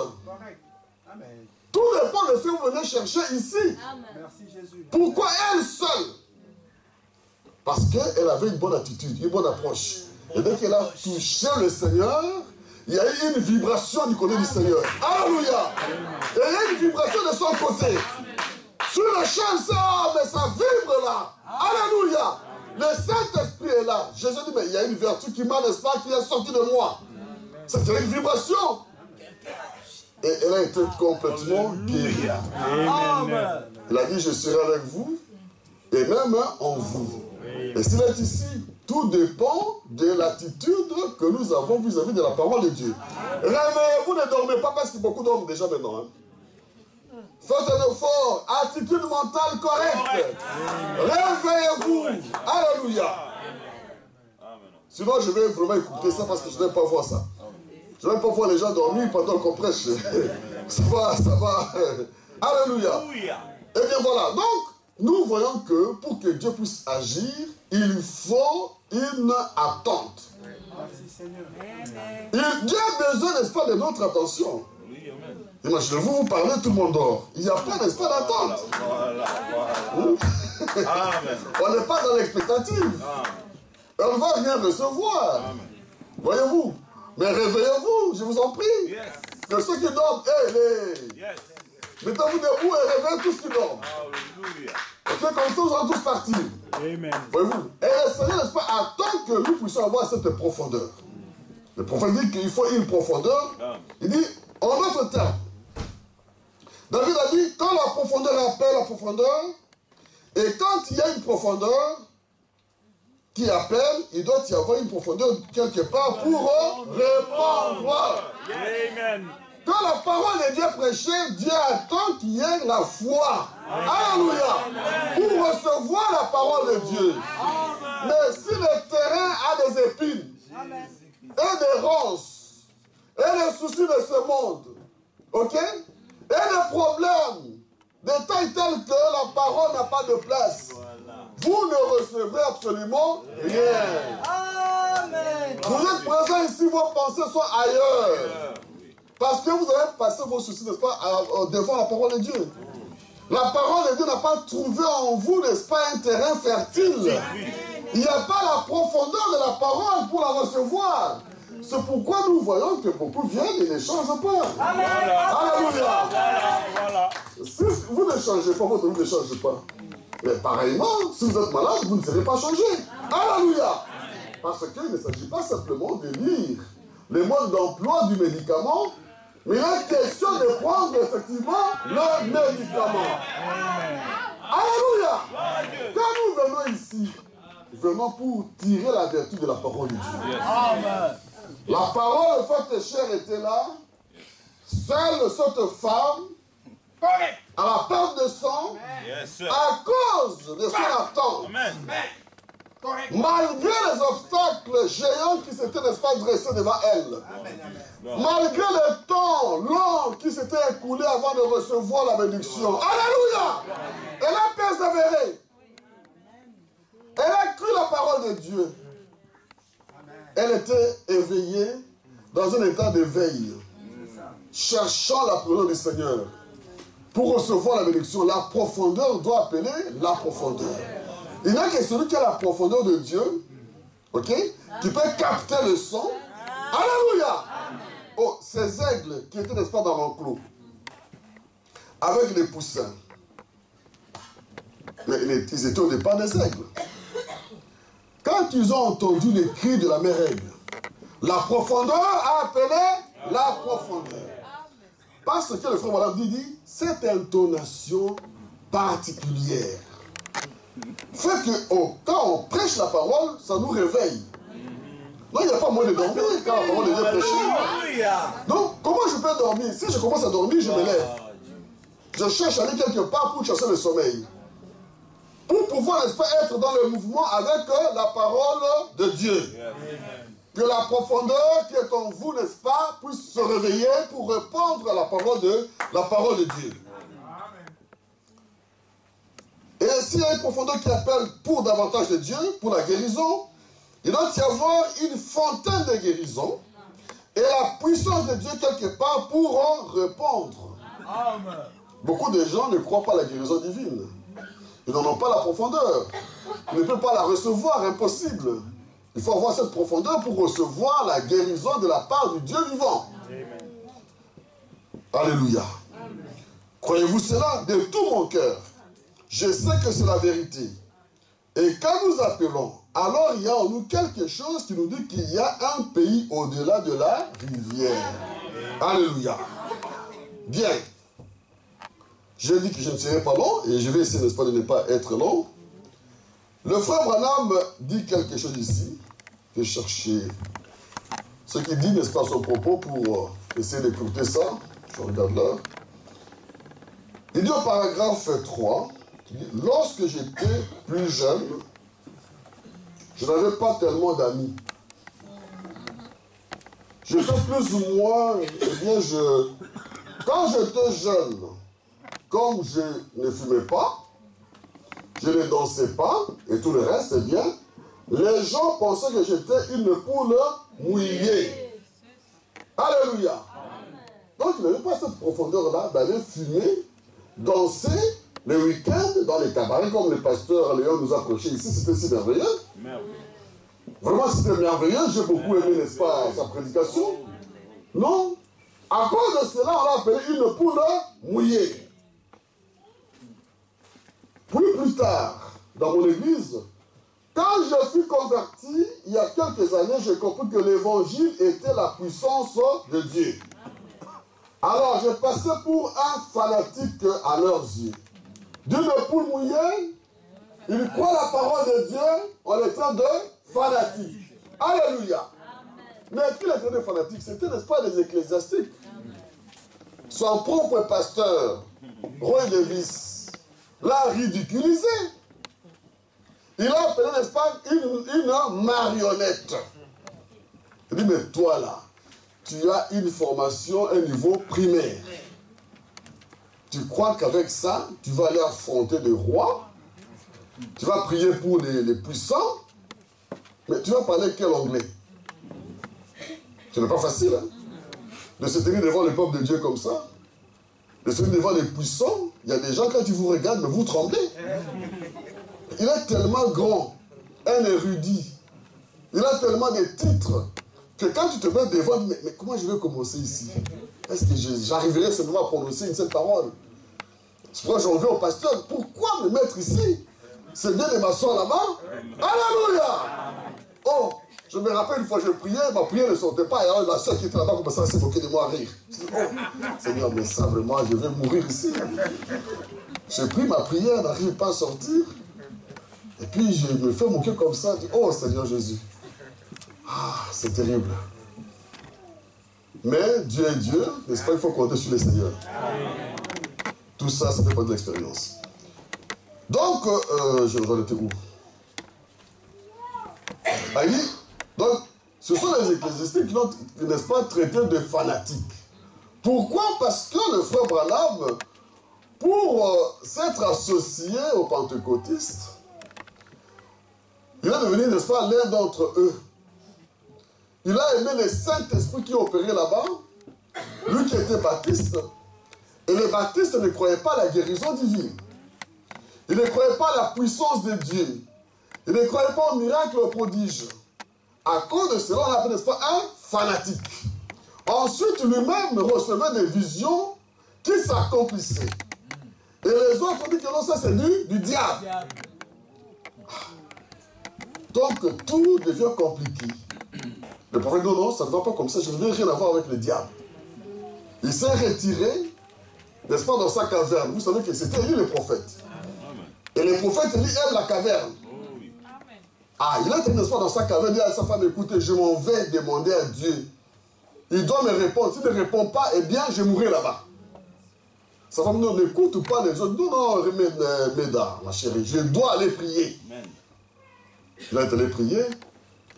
Amen. Tout dépend de ce que vous venez chercher ici. Merci Jésus. Pourquoi elle seule? Parce qu'elle avait une bonne attitude, une bonne approche. Et dès qu'elle a touché le Seigneur, il y a eu une vibration du côté du Seigneur. Alléluia! Et il y a une vibration de son côté. Sur le champ, ça, mais ça vibre là. Alléluia! Le Saint-Esprit est là. Jésus dit, mais il y a une vertu qui m'a, n'est-ce pas, qui est sortie de moi. C'était une vibration. Et elle a été complètement guérie. Amen. Il a dit, je serai avec vous et même en vous. Et s'il est ici, tout dépend de l'attitude que nous avons vis-à-vis de la parole de Dieu. Réveillez-vous, ne dormez pas parce que beaucoup dorment déjà maintenant. Faites un effort, attitude mentale correcte. Réveillez-vous. Alléluia. Sinon, je vais vraiment écouter ça parce que je n'aime pas voir ça. Je n'aime pas voir les gens dormir pendant qu'on prêche. Ça va, ça va. Alléluia. Et bien voilà. Donc, nous voyons que pour que Dieu puisse agir, il faut une attente. Merci Seigneur. Dieu a besoin, n'est-ce pas, de notre attention. Imaginez-vous, vous parlez, tout le monde dort. Il n'y a pas, n'est-ce pas, d'attente. On n'est pas dans l'expectative. On ne va rien recevoir. Voyez-vous. Mais réveillez-vous, je vous en prie. Que ceux qui dorment, mettez-vous debout et réveillez tous qui dorment. Ok, comme ça, vous allez tous partir. Amen. Voyez-vous. Et le Seigneur, n'est-ce pas, attend que nous puissions avoir cette profondeur. Le prophète dit qu'il faut une profondeur. Il dit, en d'autres termes, David a dit, quand la profondeur appelle la profondeur, et quand il y a une profondeur qui appelle, il doit y avoir une profondeur quelque part pour répondre. Amen. Quand la parole de Dieu est prêchée, Dieu attend qu'il y ait la foi. Alléluia. Pour recevoir la parole de Dieu. Mais si le terrain a des épines, et des ronces, et des soucis de ce monde, ok, et des problèmes, des tailles telles que la parole n'a pas de place, vous ne recevrez absolument rien. Amen. Vous êtes présents ici, vos pensées sont ailleurs. Parce que vous avez passé vos soucis, n'est-ce pas, devant la parole de Dieu. La parole de Dieu n'a pas trouvé en vous, n'est-ce pas, un terrain fertile. Il n'y a pas la profondeur de la parole pour la recevoir. C'est pourquoi nous voyons que beaucoup viennent et ne changent pas. Alléluia. Si vous ne changez pas, votre vie ne change pas. Mais pareillement, si vous êtes malade, vous ne serez pas changé. Alléluia. Parce qu'il ne s'agit pas simplement de lire les modes d'emploi du médicament, mais il est question de prendre effectivement le médicament. Alléluia. Quand nous venons ici, venons pour tirer la vertu de la parole de Dieu. Amen. La parole, votre chair était là. Seule cette femme à la perte de sang, à cause de son attente. Malgré les obstacles géants qui s'étaient, n'est-ce pas, dressés devant elle. Malgré le temps long qui s'était écoulé avant de recevoir la bénédiction. Alléluia! Elle a persévéré. Elle a cru la parole de Dieu. Elle était éveillée dans un état d'éveil, cherchant la présence du Seigneur. Pour recevoir la bénédiction, la profondeur doit appeler la profondeur. Il n'y a que celui qui a la profondeur de Dieu, ok, qui peut capter le son. Alléluia! Oh, ces aigles qui étaient, n'est-ce pas, dans l'enclos, avec les poussins. Mais ils étaient au départ des aigles. Quand ils ont entendu les cris de la mère aigle, la profondeur a appelé la profondeur. Parce que le frère Madame dit, cette intonation particulière fait que quand on prêche la parole, ça nous réveille. Non, il n'y a pas moyen de dormir quand la parole de Dieu est prêchée. Donc, comment je peux dormir? Si je commence à dormir, je me lève. Je cherche à aller quelque part pour chasser le sommeil. Pour pouvoir, n'est-ce pas, être dans le mouvement avec la parole de Dieu. Que la profondeur qui est en vous, n'est-ce pas, puisse se réveiller pour répondre à la parole de Dieu. Et s'il y a une profondeur qui appelle pour davantage de Dieu, pour la guérison, il doit y avoir une fontaine de guérison et la puissance de Dieu quelque part pour en répondre. Amen. Beaucoup de gens ne croient pas à la guérison divine. Ils n'en ont pas la profondeur. Ils ne peuvent pas la recevoir, impossible. Il faut avoir cette profondeur pour recevoir la guérison de la part du Dieu vivant. Amen. Alléluia. Croyez-vous cela de tout mon cœur? Je sais que c'est la vérité. Et quand nous appelons, alors il y a en nous quelque chose qui nous dit qu'il y a un pays au-delà de la rivière. Alléluia. Bien. Je dis que je ne serai pas long, et je vais essayer, n'est-ce pas, de ne pas être long. Le frère Branham dit quelque chose ici. Je vais chercher ce qu'il dit, n'est-ce pas, son propos pour essayer d'écouter ça. Je regarde là. Il dit au paragraphe 3, il dit, lorsque j'étais plus jeune, je n'avais pas tellement d'amis. J'étais plus ou moins, eh bien, quand j'étais jeune, comme je ne fumais pas, je ne dansais pas, et tout le reste, eh bien, les gens pensaient que j'étais une poule mouillée. Alléluia. Donc, il n'avait pas cette profondeur-là d'aller fumer, danser le week-end dans les cabarets, comme le pasteur Léon nous a prêché ici. C'était si merveilleux. Vraiment, c'était merveilleux. J'ai beaucoup aimé, n'est-ce pas, sa prédication. Non. À cause de cela, on l'a appelé une poule mouillée. Plus tard, dans mon église, quand je fus converti, il y a quelques années, j'ai compris que l'évangile était la puissance de Dieu. Alors, je passais pour un fanatique à leurs yeux. D'une poule mouillée, il croit la parole de Dieu en étant de fanatique. Alléluia. Mais qui était de fanatique? C'était, n'est-ce pas, les ecclésiastiques. Son propre pasteur, Roy Davis, l'a ridiculisé. Il a appelé, n'est-ce pas, une marionnette. Il dit, mais toi là, tu as une formation, un niveau primaire. Tu crois qu'avec ça, tu vas aller affronter des rois, tu vas prier pour les puissants, mais tu vas parler quel anglais? Ce n'est pas facile, hein, de se tenir devant le peuple de Dieu comme ça, de se tenir devant les puissants. Il y a des gens, quand ils vous regardent, mais vous tremblez. Il est tellement grand, un érudit. Il a tellement de titres que quand tu te mets devant, mais comment je vais commencer ici? Est-ce que j'arriverai seulement à prononcer une seule parole? C'est pourquoi j'en veux au pasteur. Pourquoi me mettre ici? C'est bien de m'asseoir là-bas. Alléluia! Oh, je me rappelle une fois je priais, ma prière ne sortait pas. Et alors la soeur qui était là-bas commençait à se moquer de moi, à rire. Je dis, oh, Seigneur, mais ça vraiment, je vais mourir ici. J'ai pris ma prière, n'arrive pas à sortir. Et puis je me fais moquer comme ça. Je dis, oh Seigneur Jésus. Ah, c'est terrible. Mais Dieu est Dieu, n'est-ce pas? Il faut compter sur le Seigneur. Tout ça, ça fait pas de l'expérience. Donc, j'en étais où? Donc, ce sont les ecclésiastiques qui l'ont, n'est-ce pas, traité de fanatiques. Pourquoi? Parce que le frère Branham, pour s'être associé aux pentecôtistes, il est devenu, n'est-ce pas, l'un d'entre eux. Il a aimé les Saint-Esprits qui opéraient là-bas, lui qui était baptiste, et les baptistes ne croyaient pas à la guérison divine. Ils ne croyaient pas à la puissance de Dieu. Ils ne croyaient pas au miracle, au prodige. À cause de cela, on appelle, n'est-ce pas, un fanatique. Ensuite, lui-même recevait des visions qui s'accomplissaient. Et les autres ont dit que non, ça c'est du diable. Donc, tout devient compliqué. Le prophète dit non, ça ne va pas comme ça, je ne veux rien avoir avec le diable. Il s'est retiré, n'est-ce pas, dans sa caverne. Vous savez que c'était lui le prophète. Et le prophète, lui, aime la caverne. Ah, il est, n'est-ce pas, dans sa caverne, il dit à sa femme, écoutez, je m'en vais demander à Dieu. Il doit me répondre. S'il ne répond pas, eh bien, je mourrai là-bas. Sa femme dit, n'écoute pas les autres. Non, Méda, ma chérie, je dois aller prier. Amen. Il est allé prier.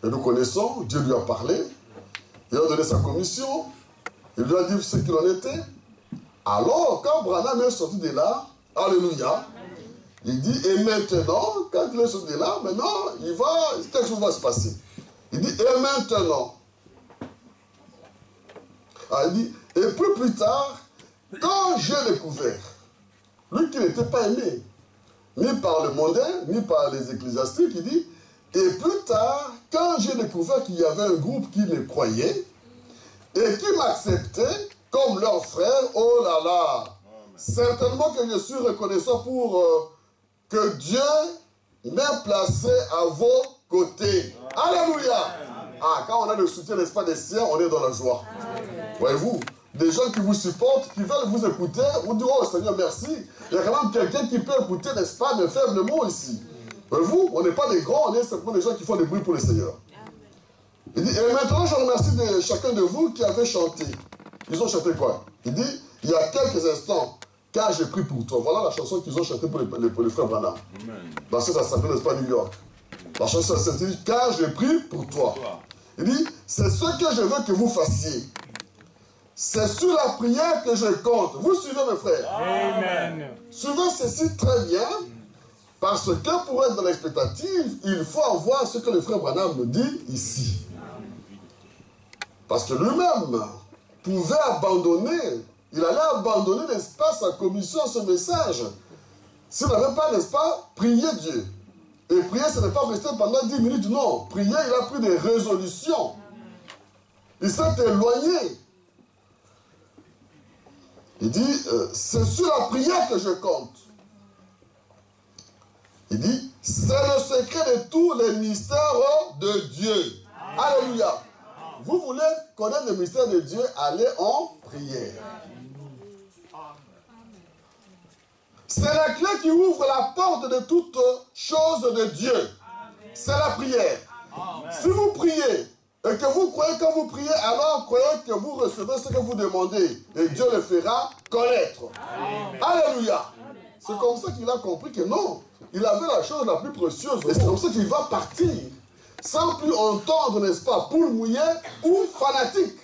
Et nous connaissons, Dieu lui a parlé. Il a donné sa commission. Il lui a dit ce qu'il en était. Alors, quand Branham est sorti de là, alléluia, il dit, et maintenant, quand il est sorti de là, maintenant, quelque chose va se passer. Il dit, et maintenant. Ah, il dit, et plus tard, quand j'ai découvert, lui qui n'était pas aimé, ni par le mondain, ni par les ecclésiastiques, il dit, et plus tard, quand j'ai découvert qu'il y avait un groupe qui me croyait, et qui m'acceptait comme leur frère, oh là là, certainement que je suis reconnaissant pour que Dieu m'ait placé à vos côtés. Alléluia. Ah, quand on a le soutien, n'est-ce pas, des siens, on est dans la joie. Voyez-vous, des gens qui vous supportent, qui veulent vous écouter, vous disent, oh Seigneur, merci. Il y a quand même quelqu'un qui peut écouter, n'est-ce pas, de faibles mots ici. Voyez-vous, on n'est pas des grands, on est simplement des gens qui font des bruits pour le Seigneur. Il dit, et maintenant je remercie chacun de vous qui avez chanté. Ils ont chanté quoi? Il dit, il y a quelques instants, quand j'ai pris pour toi. Voilà la chanson qu'ils ont chantée pour les frères Branham. Dans cette assemblée, n'est-ce pas, New York. La chanson, c'est dit, car j'ai pris pour toi. Il dit, c'est ce que je veux que vous fassiez. C'est sur la prière que je compte. Vous suivez, mes frères? Amen. Suivez ceci très bien, parce que pour être dans l'expectative, il faut avoir ce que le frère Branham nous dit ici. Parce que lui-même pouvait abandonner, il allait abandonner, n'est-ce pas, sa commission, ce message, s'il n'avait pas, n'est-ce pas, prié Dieu. Et prier, ce n'est pas rester pendant 10 minutes, non. Prier, il a pris des résolutions. Il s'est éloigné. Il dit, c'est sur la prière que je compte. Il dit, c'est le secret de tous les mystères de Dieu. Alléluia. Vous voulez connaître le mystère de Dieu, allez en prière. C'est la clé qui ouvre la porte de toute chose de Dieu. C'est la prière. Si vous priez et que vous croyez quand vous priez, alors croyez que vous recevez ce que vous demandez. Et Dieu le fera connaître. Alléluia. C'est comme ça qu'il a compris que non, il avait la chose la plus précieuse. Et c'est comme ça qu'il va partir. Sans plus entendre, n'est-ce pas, poule mouillée ou fanatique.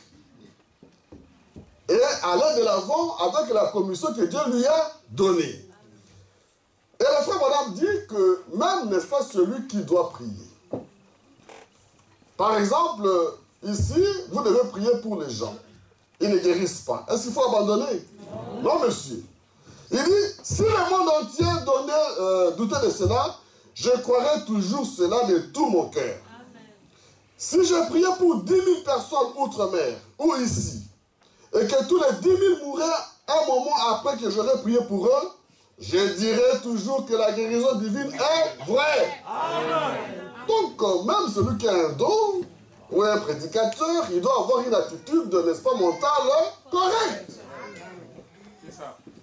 Et aller de l'avant avec la commission que Dieu lui a donnée. Et le frère Branham dit que même, n'est-ce pas, celui qui doit prier. Par exemple, ici, vous devez prier pour les gens. Ils ne guérissent pas. Est-ce qu'il faut abandonner? Non, monsieur. Il dit, si le monde entier doutait de cela, je croirais toujours cela de tout mon cœur. Si je priais pour 10 000 personnes outre-mer, ou ici, et que tous les 10 000 mouraient un moment après que j'aurais prié pour eux, je dirais toujours que la guérison divine est vraie. Amen. Donc, même celui qui a un don, ou un prédicateur, il doit avoir une attitude, n'est-ce pas, mentale correcte.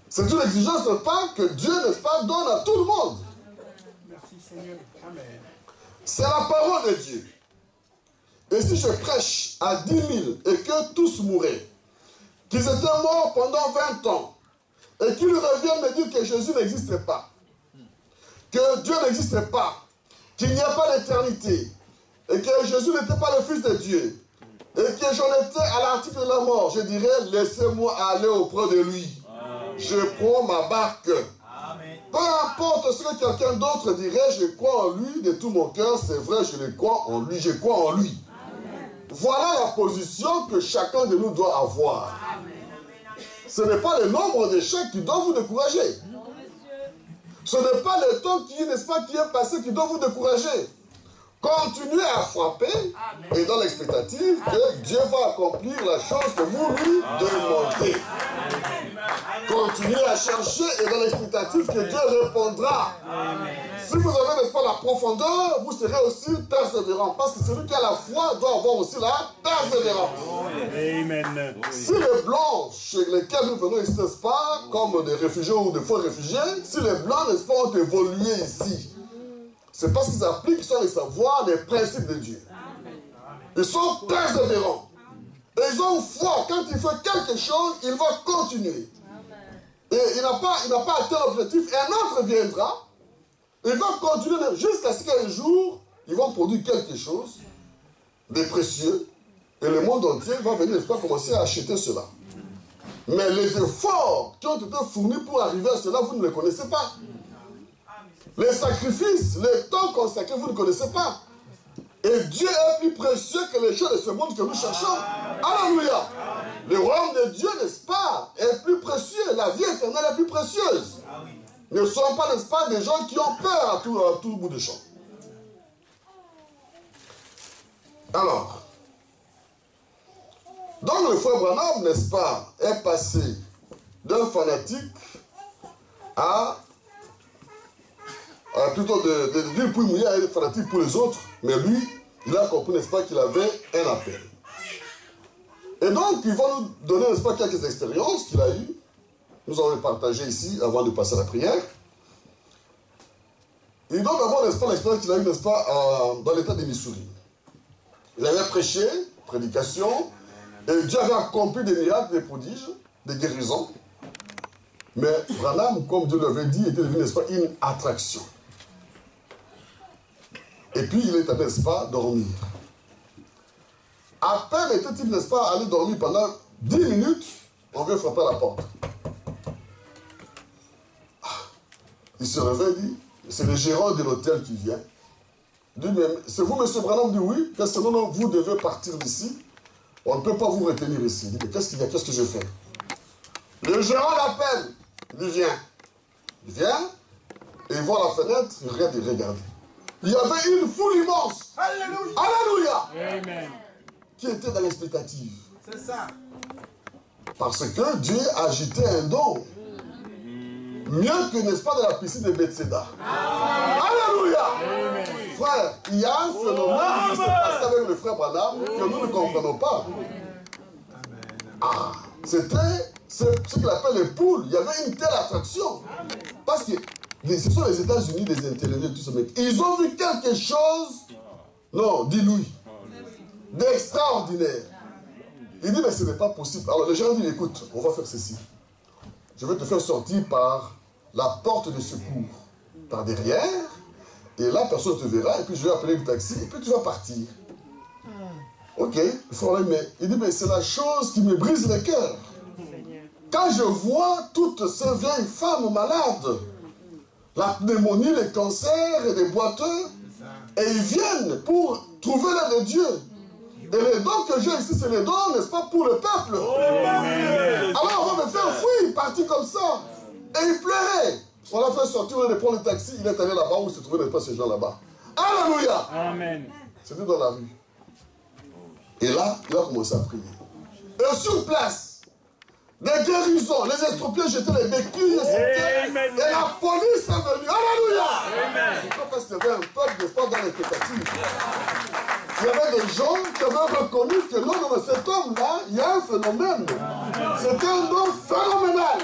C'est une exigence, n'est-ce pas, que Dieu, n'est-ce pas, donne à tout le monde. Merci Seigneur. Amen. C'est la parole de Dieu. Et si je prêche à 10 000 et que tous mouraient, qu'ils étaient morts pendant 20 ans, et qu'ils reviennent me dire que Jésus n'existait pas, que Dieu n'existait pas, qu'il n'y a pas d'éternité, et que Jésus n'était pas le Fils de Dieu, et que j'en étais à l'article de la mort, je dirais, laissez-moi aller auprès de lui. Je prends ma barque. Peu importe ce que quelqu'un d'autre dirait, je crois en lui de tout mon cœur, c'est vrai, je le crois en lui, je crois en lui. Voilà la position que chacun de nous doit avoir. Ce n'est pas le nombre d'échecs qui doit vous décourager. Ce n'est pas le temps qui est, n'est-ce pas, qui est passé qui doit vous décourager. Continuez à frapper et dans l'expectative que Dieu va accomplir la chose que vous lui demandez. Continuez à chercher et dans l'expectative que Dieu répondra. Si vous avez, n'est-ce pas, la profondeur, vous serez aussi persévérant. Parce que celui qui a la foi doit avoir aussi la persévérance. Amen. Si les blancs chez lesquels nous venons ici, n'est-ce pas, comme des réfugiés ou des faux réfugiés, si les blancs, n'est-ce pas, ont évolué ici, c'est parce qu'ils appliquent sans les savoir les principes de Dieu. Ils sont persévérants. Et ils ont foi. Quand il fait quelque chose, il va continuer. Et il n'a pas atteint l'objectif. Et un autre viendra. Il va continuer jusqu'à ce qu'un jour, ils vont produire quelque chose de précieux. Et le monde entier va venir, n'est-ce pas, commencer à acheter cela. Mais les efforts qui ont été fournis pour arriver à cela, vous ne les connaissez pas. Les sacrifices, les temps consacrés, vous ne connaissez pas. Et Dieu est plus précieux que les choses de ce monde que nous cherchons. Alléluia. Le royaume de Dieu, n'est-ce pas, est plus précieux. La vie éternelle est plus précieuse. Ne sont pas, n'est-ce pas, des gens qui ont peur à tout bout de champ. Alors, donc le frère Branham, n'est-ce pas, est passé d'un fanatique à plutôt de dire pour mouiller à être fanatique pour les autres, mais lui, il a compris, n'est-ce pas, qu'il avait un appel. Et donc, il va nous donner, n'est-ce pas, quelques expériences qu'il a eues. Nous allons les partager ici avant de passer à la prière. Il donne d'abord, n'est-ce pas, l'expérience qu'il a eue, n'est-ce pas, dans l'état de Missouri. Il avait prêché, prédication, et Dieu avait accompli des miracles, des prodiges, des guérisons. Mais Branham, comme Dieu l'avait dit, était devenu, n'est-ce pas, une attraction. Et puis il est allé, n'est-ce pas, dormir. À peine était-il, n'est-ce pas, allé dormir pendant 10 minutes, on vient frapper à la porte. Il se réveille, dit, c'est le gérant de l'hôtel qui vient. Il dit, mais c'est vous, monsieur Branham? Dit oui, parce que non, vous devez partir d'ici. On ne peut pas vous retenir ici. Il dit, mais qu'est-ce qu'il y a, qu'est-ce que je fais? Le gérant l'appelle. Il vient. Il vient, et il voit la fenêtre, il regarde. Il y avait une foule immense. Alléluia. Alléluia. Amen. Qui était dans l'expectative. C'est ça. Parce que Dieu agitait un don. Mieux que, n'est-ce pas, de la piscine de Bethséda. Alléluia. Amen. Frère, il y a un phénomène qui s'est passé avec le frère Branham que nous ne comprenons pas. C'était ce qu'il appelle les poules. Il y avait une telle attraction. Parce que ce sont les États-Unis, des intellectuels, tout ce mec. Ils ont vu quelque chose, non, dis-lui, d'extraordinaire. Il dit, mais ce n'est pas possible. Alors les gens disent, écoute, on va faire ceci. Je vais te faire sortir par la porte de secours, par derrière, et là, personne ne te verra, et puis je vais appeler le taxi, et puis tu vas partir. Ok, il dit, mais c'est la chose qui me brise le cœur. Quand je vois toutes ces vieilles femmes malades, la pneumonie, les cancers et les boiteux, et ils viennent pour trouver l'aide de Dieu. Et les dons que j'ai ici, c'est les dons, n'est-ce pas, pour le peuple. Alors on va me faire fuir, partir comme ça. Et il pleurait. On l'a fait sortir, on allait prendre le taxi, il est allé là-bas où se trouvaient, n'est-ce pas, ces gens là-bas. Alléluia. Amen. C'était dans la rue. Et là, il a commencé à prier. Et sur place, des guérisons, les estropiés jetaient les béquilles, et la police est venue. Alléluia. Parce qu'il y avait un peuple, n'est-ce pas, dans l'expectative. Il y avait des gens qui avaient reconnu que non, mais cet homme-là, il y a un phénomène. C'est un don phénoménal.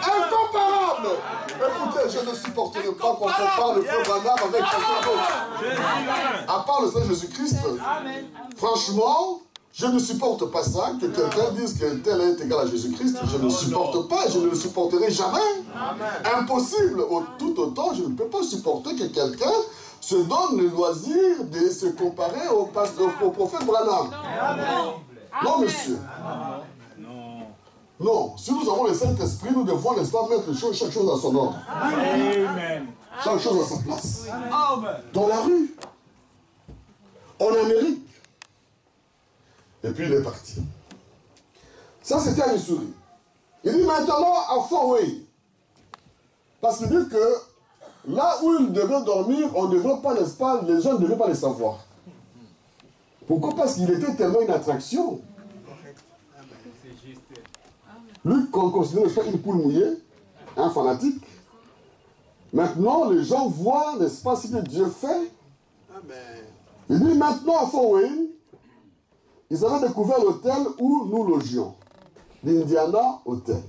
Incomparable. Écoutez, je ne supporterai pas qu'on compare le frère Branham avec quelqu'un d'autre. À part le Seigneur Jésus-Christ, franchement, Je ne supporte pas ça, que quelqu'un dise qu'un tel est égal à Jésus-Christ. Je ne le supporte pas et je ne le supporterai jamais. Impossible. Tout autant, je ne peux pas supporter que quelqu'un se donne le loisir de se comparer au prophète Branham. Non, monsieur. Non. Si nous avons le Saint-Esprit, nous devons, n'est-ce pas, mettre chaque chose à son ordre. Chaque chose à sa place. Dans la rue. En Amérique. Et puis il est parti. Ça, c'était à Missouri. Il dit maintenant à Fort Wayne. Parce qu'il dit que là où il devait dormir, on ne devrait pas, n'est-ce pas, les gens ne devaient pas le savoir. Pourquoi? Parce qu'il était tellement une attraction. Lui, qu'on considère, n'est-ce pas, une poule mouillée, un fanatique. Maintenant, les gens voient, n'est-ce pas, ce que Dieu fait. Il dit maintenant à Fort Wayne, ils avaient découvert l'hôtel où nous logions. L'Indiana Hotel.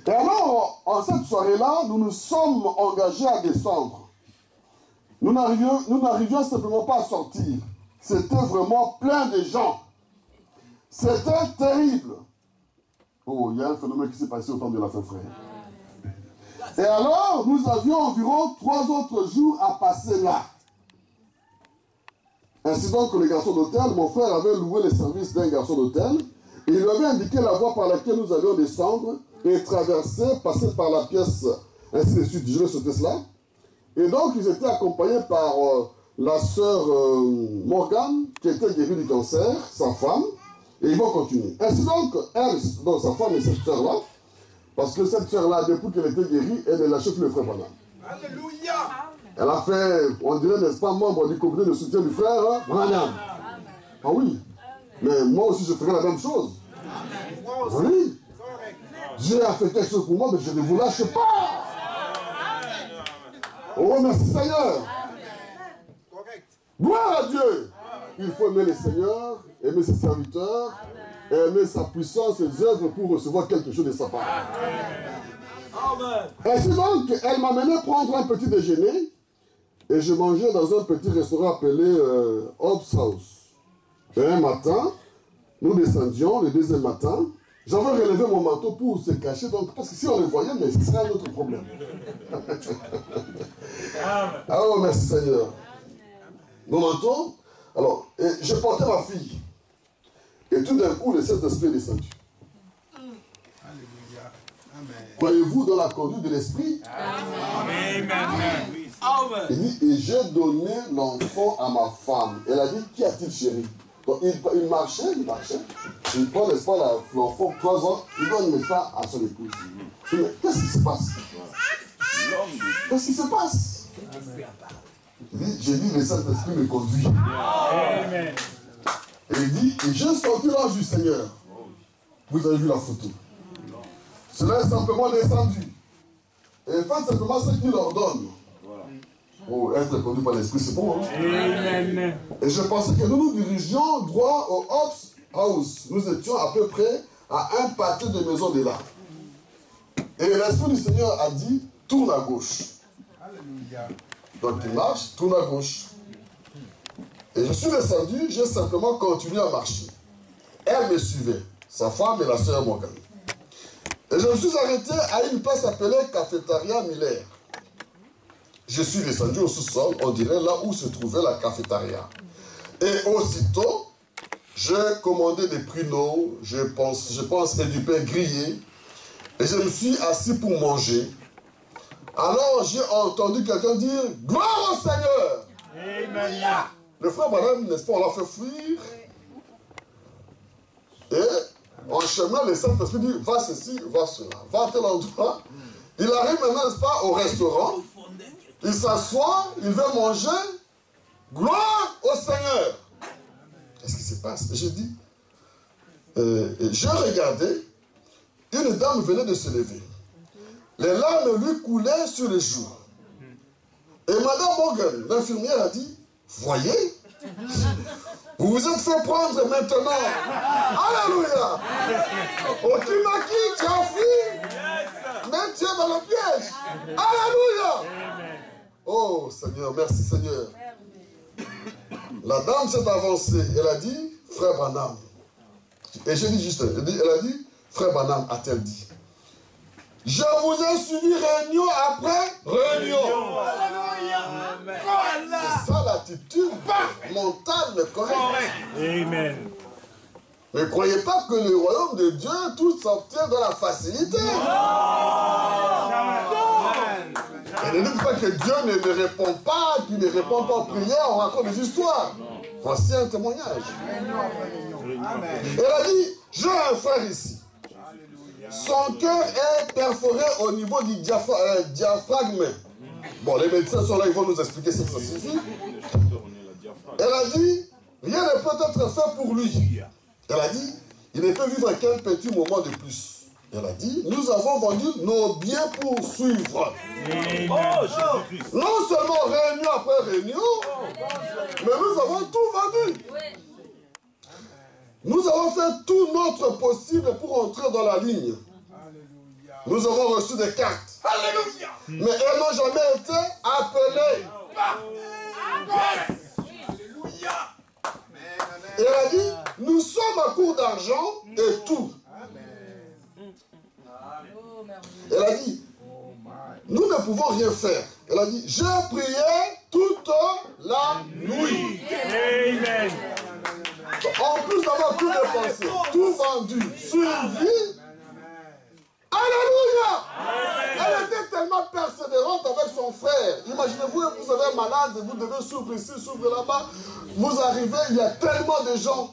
Et alors, en cette soirée-là, nous nous sommes engagés à descendre. Nous n'arrivions simplement pas à sortir. C'était vraiment plein de gens. C'était terrible. Oh, il y a un phénomène qui s'est passé au temps de la fin, frère. Et alors, nous avions environ 3 autres jours à passer là. Ainsi donc que le garçon d'hôtel, mon frère avait loué les services d'un garçon d'hôtel et il lui avait indiqué la voie par laquelle nous allions descendre et traverser, passer par la pièce, ainsi de suite. Je vais sauter cela. Et donc, ils étaient accompagnés par la sœur Morgane, qui était guérie du cancer, sa femme, et ils vont continuer. Ainsi donc, elle, donc sa femme et cette sœur-là, parce que cette sœur-là, depuis qu'elle était guérie, elle ne lâchait plus le frère Branham. Alléluia. Elle a fait, on dirait, n'est-ce pas, membre du comité de soutien du frère Branham. Ah oui. Mais moi aussi, je ferai la même chose. Oui. Dieu a fait quelque chose pour moi, mais je ne vous lâche pas. Oh, merci Seigneur. Gloire à Dieu. Il faut aimer le Seigneur, aimer ses serviteurs, et aimer sa puissance et ses œuvres pour recevoir quelque chose de sa part. Ainsi donc, elle m'a mené prendre un petit déjeuner et je mangeais dans un petit restaurant appelé Hobbs House. Et un matin, nous descendions, le deuxième matin, j'avais relevé mon manteau pour se cacher, donc, parce que si on le voyait, mais ce serait un autre problème. Ah oh, merci Seigneur. Mon manteau, alors, je portais ma fille. Et tout d'un coup, le Saint-Esprit est descendu. Croyez-vous dans la conduite de l'Esprit? Amen. Il dit, et j'ai donné l'enfant à ma femme. Elle a dit, qu'y a-t-il chéri? Donc il marchait. Il prend, n'est-ce pas, l'enfant, 3 ans, il donne, n'est-ce pas, à son épouse. Mais qu'est-ce qui se passe? Qu'est-ce qui se passe? Il dit, j'ai dit, le Saint-Esprit me conduit. Amen. Et il dit, et j'ai senti l'ange du Seigneur. Vous avez vu la photo. Cela est simplement descendu. Et il fait simplement ce qu'il ordonne. Oh, être conduit par l'Esprit, c'est bon. Hein? Amen. Et je pensais que nous nous dirigions droit au Hobbs House. Nous étions à peu près à un pâté de maison de là. Et l'Esprit du Seigneur a dit, tourne à gauche. Alléluia. Donc il marche, tourne à gauche. Et je suis descendu, j'ai simplement continué à marcher. Elle me suivait, sa femme et la sœur Morgane. Et je me suis arrêté à une place appelée Cafétéria Miller. Je suis descendu au sous-sol, on dirait là où se trouvait la cafétéria. Et aussitôt, j'ai commandé des pruneaux, je pense et du pain grillé. Et je me suis assis pour manger. Alors j'ai entendu quelqu'un dire « Gloire au Seigneur !» Amen. Le frère Branham, n'est-ce pas, on l'a fait fuir. Et en chemin, le Saint-Esprit dit « Va ceci, va cela, va à tel endroit. » Il arrive maintenant, n'est-ce pas, au restaurant. Il s'assoit, il veut manger. Gloire au Seigneur. Qu'est-ce qui se passe? J'ai dit, je regardais, une dame venait de se lever. Les larmes lui coulaient sur les joues. Et Madame Morgan, l'infirmière, a dit, voyez, vous vous êtes fait prendre maintenant. Alléluia. Aucune acquis, tu as fui. Même tu es dans le piège. Alléluia. Oh Seigneur, merci Seigneur. La dame s'est avancée. Elle a dit, frère Branham. Et j'ai dit juste, elle a dit, frère Branham a-t-elle dit. Je vous ai suivi réunion après réunion. C'est ça l'attitude mentale correcte. Amen. Ne croyez pas que le royaume de Dieu, tout s'obtient dans la facilité. Et ne dites pas que Dieu ne répond pas, qu'il ne répond pas aux prières, on raconte des histoires. Voici un témoignage. Elle a dit, j'ai un frère ici. Son cœur est perforé au niveau du diaphragme. Bon, les médecins sont là, ils vont nous expliquer ce que ça signifie. Elle a dit, rien ne peut être fait pour lui. Elle a dit, il ne peut vivre qu'un petit moment de plus. Elle a dit, nous avons vendu nos biens pour suivre. Non seulement réunion après réunion, mais nous avons tout vendu. Nous avons fait tout notre possible pour entrer dans la ligne. Nous avons reçu des cartes. Alléluia. Mais elles n'ont jamais été appelées. Et elle a dit, nous sommes à court d'argent et tout. Elle a dit, nous ne pouvons rien faire. Elle a dit, j'ai prié toute la nuit. Amen. En plus d'avoir tout dépensé, tout vendu, suivi. Alléluia! Elle était tellement persévérante avec son frère. Imaginez-vous, vous avez un malade, vous devez souffrir ici, souffrir là-bas. Vous arrivez, il y a tellement de gens.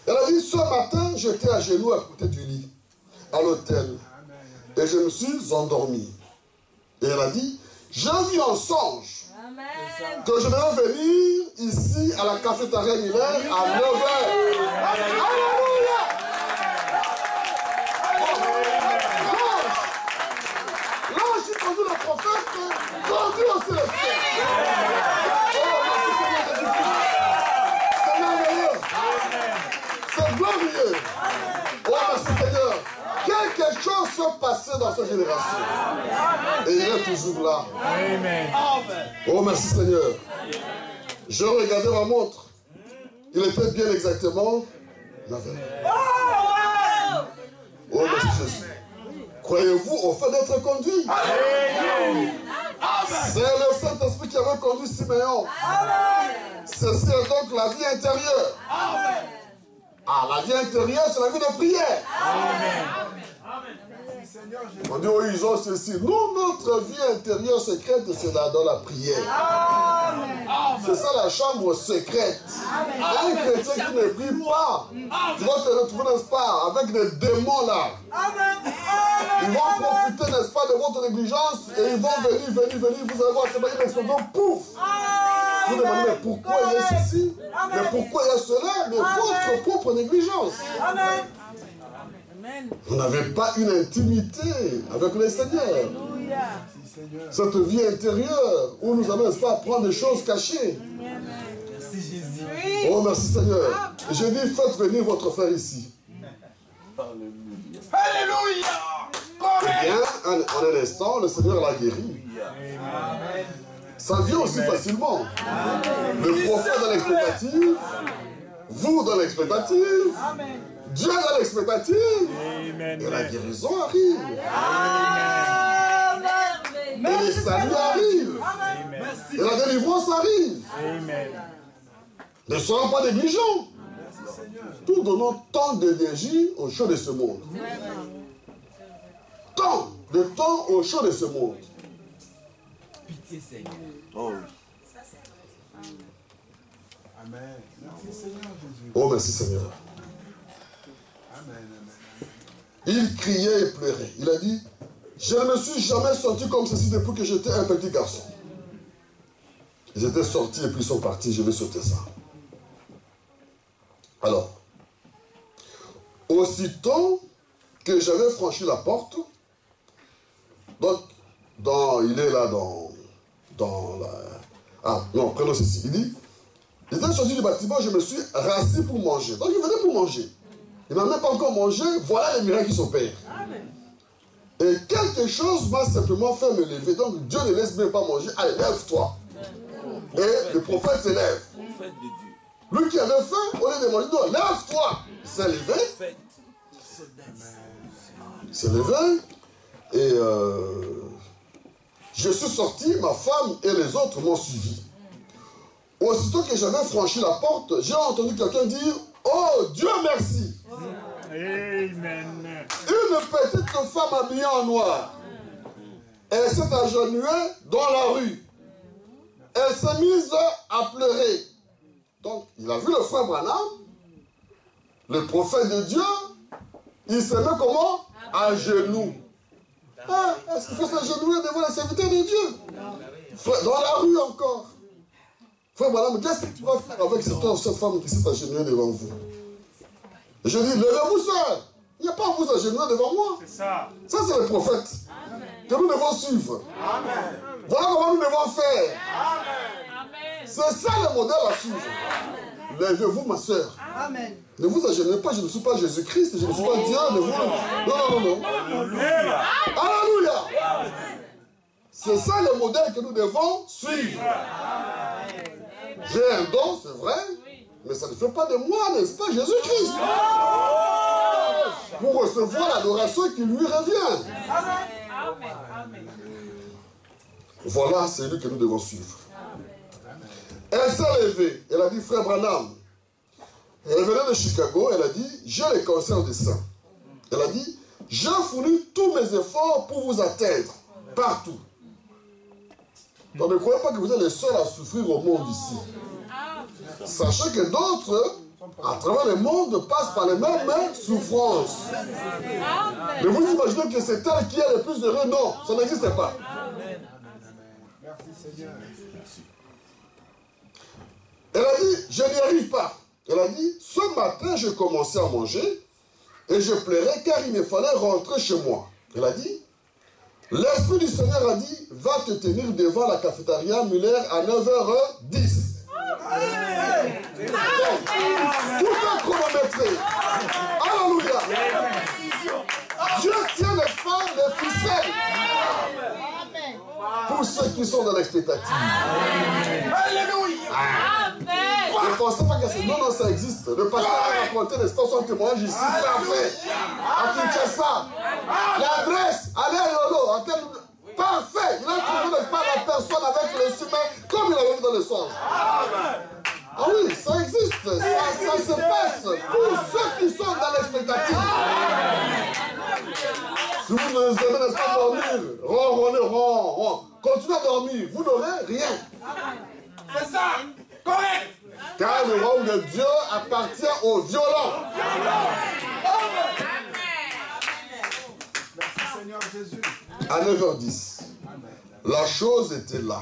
Elle a dit, ce matin, j'étais à genoux à côté du lit, à l'hôtel. Et je me suis endormi. Et elle a dit, j'ai vu en songe que je devais venir ici à la cafétéria Miller à 9h. Alléluia! L'ange qui conduit le prophète conduit aussi le ciel. C'est merveilleux. C'est glorieux. Oh, merci Seigneur. Quelque chose s'est passé dans cette génération. Et il est toujours là. Amen. Oh, merci Seigneur. Je regardais ma montre. Il était bien exactement 9h. Oh, merci Jésus. Croyez-vous au fait d'être conduit? C'est le Saint-Esprit qui avait conduit Siméon. Ceci est donc la vie intérieure. Ah, la vie intérieure, c'est la vie de prière. On dit, oh, ils ont ceci. Nous, notre vie intérieure secrète, c'est là dans la prière. C'est ça la chambre secrète. Un chrétien qui ne prie pas, tu vas te retrouver, n'est-ce pas, avec des démons là. Ils vont profiter, n'est-ce pas, de votre négligence et ils vont venir, vous allez voir, c'est pas une explosion, pouf. Vous demandez, mais pourquoi il y a ceci? Mais pourquoi il y a cela? Mais votre propre négligence. Vous n'avez pas une intimité avec le Seigneur. Cette vie intérieure où nous allons, n'est-ce pas, apprendre des choses cachées. Merci Jésus. Oh, merci Seigneur. J'ai dit, faites venir votre frère ici. Alléluia. Eh bien, en un instant, le Seigneur l'a guéri. Ça vient aussi facilement. Le prophète dans l'expectative, vous dans l'expectative, Dieu dans l'expectative, et la guérison arrive. Et les saluts arrivent. Et la délivrance arrive. Ne soyons pas négligents. Tout donnons tant d'énergie au chaud de ce monde. Tant de temps au chaud de ce monde. Pitié Seigneur. Oh. Amen. Merci Seigneur Jésus. Oh, merci Seigneur. Amen. Il criait et pleurait. Il a dit, je ne me suis jamais senti comme ceci depuis que j'étais un petit garçon. Ils étaient sortis et puis ils sont partis. Je vais sauter ça. Alors, aussitôt que j'avais franchi la porte, donc, il est là dans la... Ah, non, prenons ceci. Il dit, il était sorti du bâtiment, je me suis rassis pour manger. Donc, il venait pour manger. Il n'a même pas encore mangé, voilà les miracles qui s'opèrent. Et quelque chose m'a simplement fait me lever. Donc, Dieu ne laisse même pas manger. Allez, lève-toi. Et le prophète se lève. Lui qui avait faim, au lieu de manger, non, lève-toi. Il s'est levé. Il s'est levé. Et je suis sorti, ma femme et les autres m'ont suivi. Aussitôt que j'avais franchi la porte, j'ai entendu quelqu'un dire « Oh, Dieu merci !» Amen. Une petite femme habillée en noir. Elle s'est agenouillée dans la rue. Elle s'est mise à pleurer. Donc, il a vu le frère Branham, le prophète de Dieu. Il se met comment? À genoux. Ah, est-ce qu'il faut s'agenouiller devant les serviteurs de Dieu? Dans la rue encore. Frère Branham, qu'est-ce que tu vas faire avec cette femme qui s'est agenouillée devant vous? Je dis, levez-vous, sœur. Il n'y a pas à vous agenouiller devant moi. C'est ça. Ça, c'est le prophète que nous devons suivre. Amen. Voilà comment nous devons faire. Amen. C'est ça le modèle à suivre. Levez-vous, ma sœur. Amen. Ne vous agenouillez pas, je ne suis pas Jésus-Christ, je ne suis pas Dieu. Ne vous... Non. Alléluia. Alléluia. C'est ça le modèle que nous devons suivre. J'ai un don, c'est vrai, mais ça ne fait pas de moi, n'est-ce pas, Jésus-Christ? Pour recevoir l'adoration qui lui revient. Voilà, c'est lui que nous devons suivre. Elle s'est levée, elle a dit, frère Branham, elle venait de Chicago, elle a dit, j'ai le cancer du sein. Elle a dit, j'ai fourni tous mes efforts pour vous atteindre, partout. Donc ne croyez pas que vous êtes les seuls à souffrir au monde ici. Sachez que d'autres, à travers le monde, passent par les mêmes souffrances. Mais vous imaginez que c'est elle qui est le plus heureux? Non, ça n'existe pas. Merci Seigneur. Elle a dit, je n'y arrive pas. Elle a dit, ce matin, je commençais à manger et je pleurais car il me fallait rentrer chez moi. Elle a dit, l'Esprit du Seigneur a dit, va te tenir devant la cafétéria Muller à 9h10. Donc, tout est chronométré. Alléluia. Dieu tient les femmes, les ficelles. Pour ceux qui sont dans l'expectative. Ne pensez pas que c'est... Non, ça existe. Le pasteur a raconté, n'est-ce pas, son témoignage ici, parfait. À Kinshasa. L'adresse, allez à Yolo, à tel... Parfait. Il a trouvé, n'est-ce pas, la personne avec le chemin comme il avait vu dans le songe. Ah oui, ça existe. Ça se passe pour ceux qui sont dans l'expectative. Si vous ne aimez, n'est-ce pas, dormir, ronronner, continuez à dormir, vous n'aurez rien. C'est ça. Correct. Car le royaume de Dieu appartient aux violents. Merci Seigneur Jésus. À 9h10, la chose était là.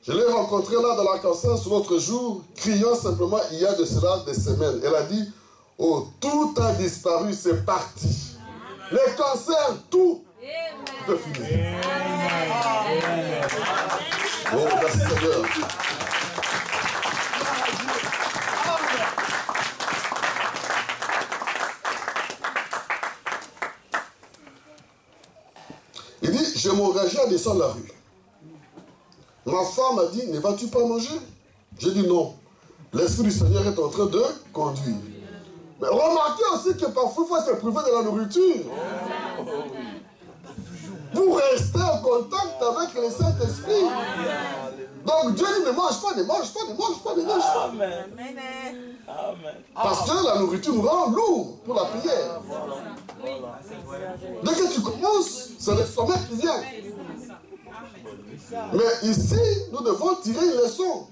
Je l'ai rencontrée là dans l'Arkansas l'autre jour, criant simplement il y a de cela des semaines. Elle a dit, oh, tout a disparu, c'est parti. Les cancers, tout est fini. Oh, merci Seigneur. Il dit, je m'engageais à descendre la rue. Ma femme a dit, ne vas-tu pas manger? J'ai dit non. L'Esprit du Seigneur est en train de conduire. Mais remarquez aussi que parfois, il faut se priver de la nourriture. Pour rester en contact avec le Saint-Esprit. Donc Dieu dit, ne mange pas, ne mange pas, ne mange pas, ne mange pas. Amen. Parce que la nourriture nous rend lourd pour la prière. Dès que tu commences, c'est le sommeil qui vient. Mais ici, nous devons tirer une leçon.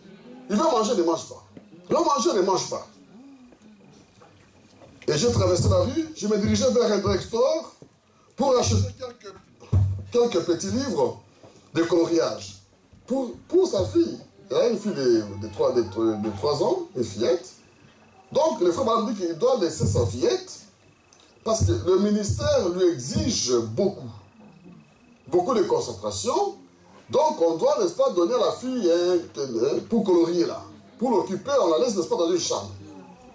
Il veut manger, ne mange pas. Il veut manger, ne mange pas. Et j'ai traversé la rue, je me dirigeais vers un drugstore pour acheter quelques petits livres de coloriage pour sa fille. Elle a une fille de 3 ans, une fillette. Donc le frère m'a dit qu'il doit laisser sa fillette parce que le ministère lui exige beaucoup de concentration. Donc on doit, n'est-ce pas, donner à la fille pour colorier là. Pour l'occuper, on la laisse, n'est-ce pas, dans une chambre.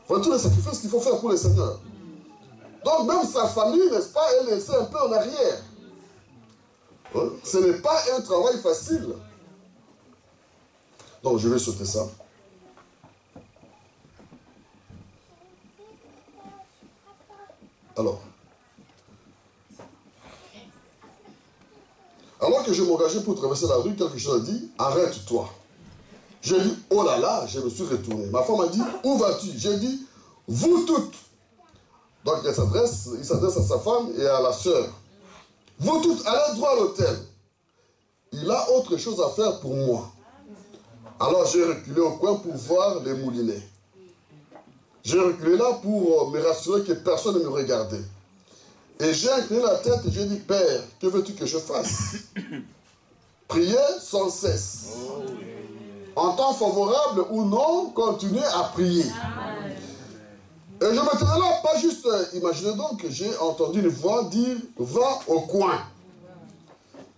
Voilà tous les sacrifices qu'il faut faire pour le Seigneur. Donc même sa famille, n'est-ce pas, elle est laissée un peu en arrière. Ce n'est pas un travail facile. Donc je vais sauter ça. Alors que je m'engageais pour traverser la rue, quelque chose a dit, arrête-toi. J'ai dit, oh là là, je me suis retourné. Ma femme a dit, où vas-tu? J'ai dit, vous toutes. Donc il s'adresse à sa femme et à la sœur. Vous toutes, allez droit à l'hôtel. Il a autre chose à faire pour moi. Alors j'ai reculé au coin pour voir les moulinets. J'ai reculé là pour me rassurer que personne ne me regardait. Et j'ai incliné la tête et j'ai dit, Père, que veux-tu que je fasse? Prier sans cesse. En temps favorable ou non, continuez à prier. Et je me tenais là, pas juste, imaginez donc que j'ai entendu une voix dire, va au coin.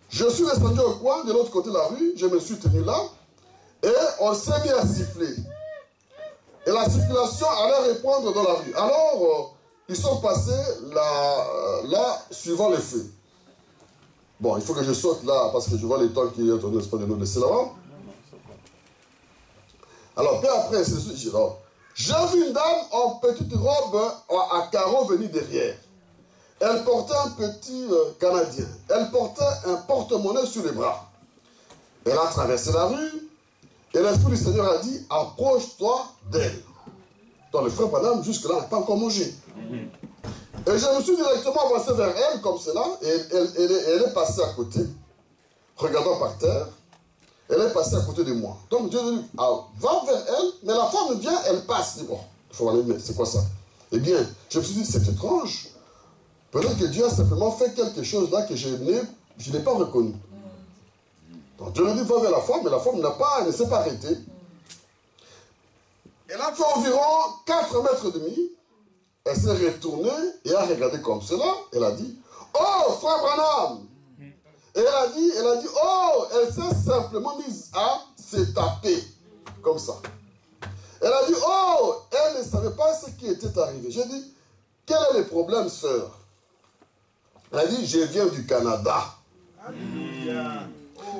Je suis descendu au coin, de l'autre côté de la rue, je me suis tenu là, et on s'est mis à siffler. Et la circulation allait répondre dans la rue. Alors, ils sont passés là, suivant les feux. Bon, il faut que je saute là, parce que je vois les temps qui est en train de nous laisser là-bas. Alors, puis après, j'ai vu une dame en petite robe à carreaux venir derrière. Elle portait un petit Canadien. Elle portait un porte-monnaie sur les bras. Elle a traversé la rue et l'Esprit du Seigneur a dit, approche-toi d'elle. Donc le frère Branham, jusque-là, n'a pas encore mangé. Et je me suis directement avancé vers elle, comme cela, et elle est passée à côté, regardant par terre. Elle est passée à côté de moi. Donc Dieu dit, va vers elle, mais la femme vient, elle passe. Bon, il faut aller, mais c'est quoi ça? Eh bien, je me suis dit, c'est étrange. Peut-être que Dieu a simplement fait quelque chose là que je n'ai pas reconnu. Donc Dieu lui dit, va vers la femme, mais la femme ne s'est pas arrêtée. Elle a fait environ 4 mètres et demi. Elle s'est retournée et a regardé comme cela. Elle a dit, oh, frère Branham! Et elle a dit, oh, elle s'est simplement mise à se taper. Comme ça. Elle a dit, oh, elle ne savait pas ce qui était arrivé. J'ai dit, quel est le problème, sœur? Elle a dit, je viens du Canada. Alléluia.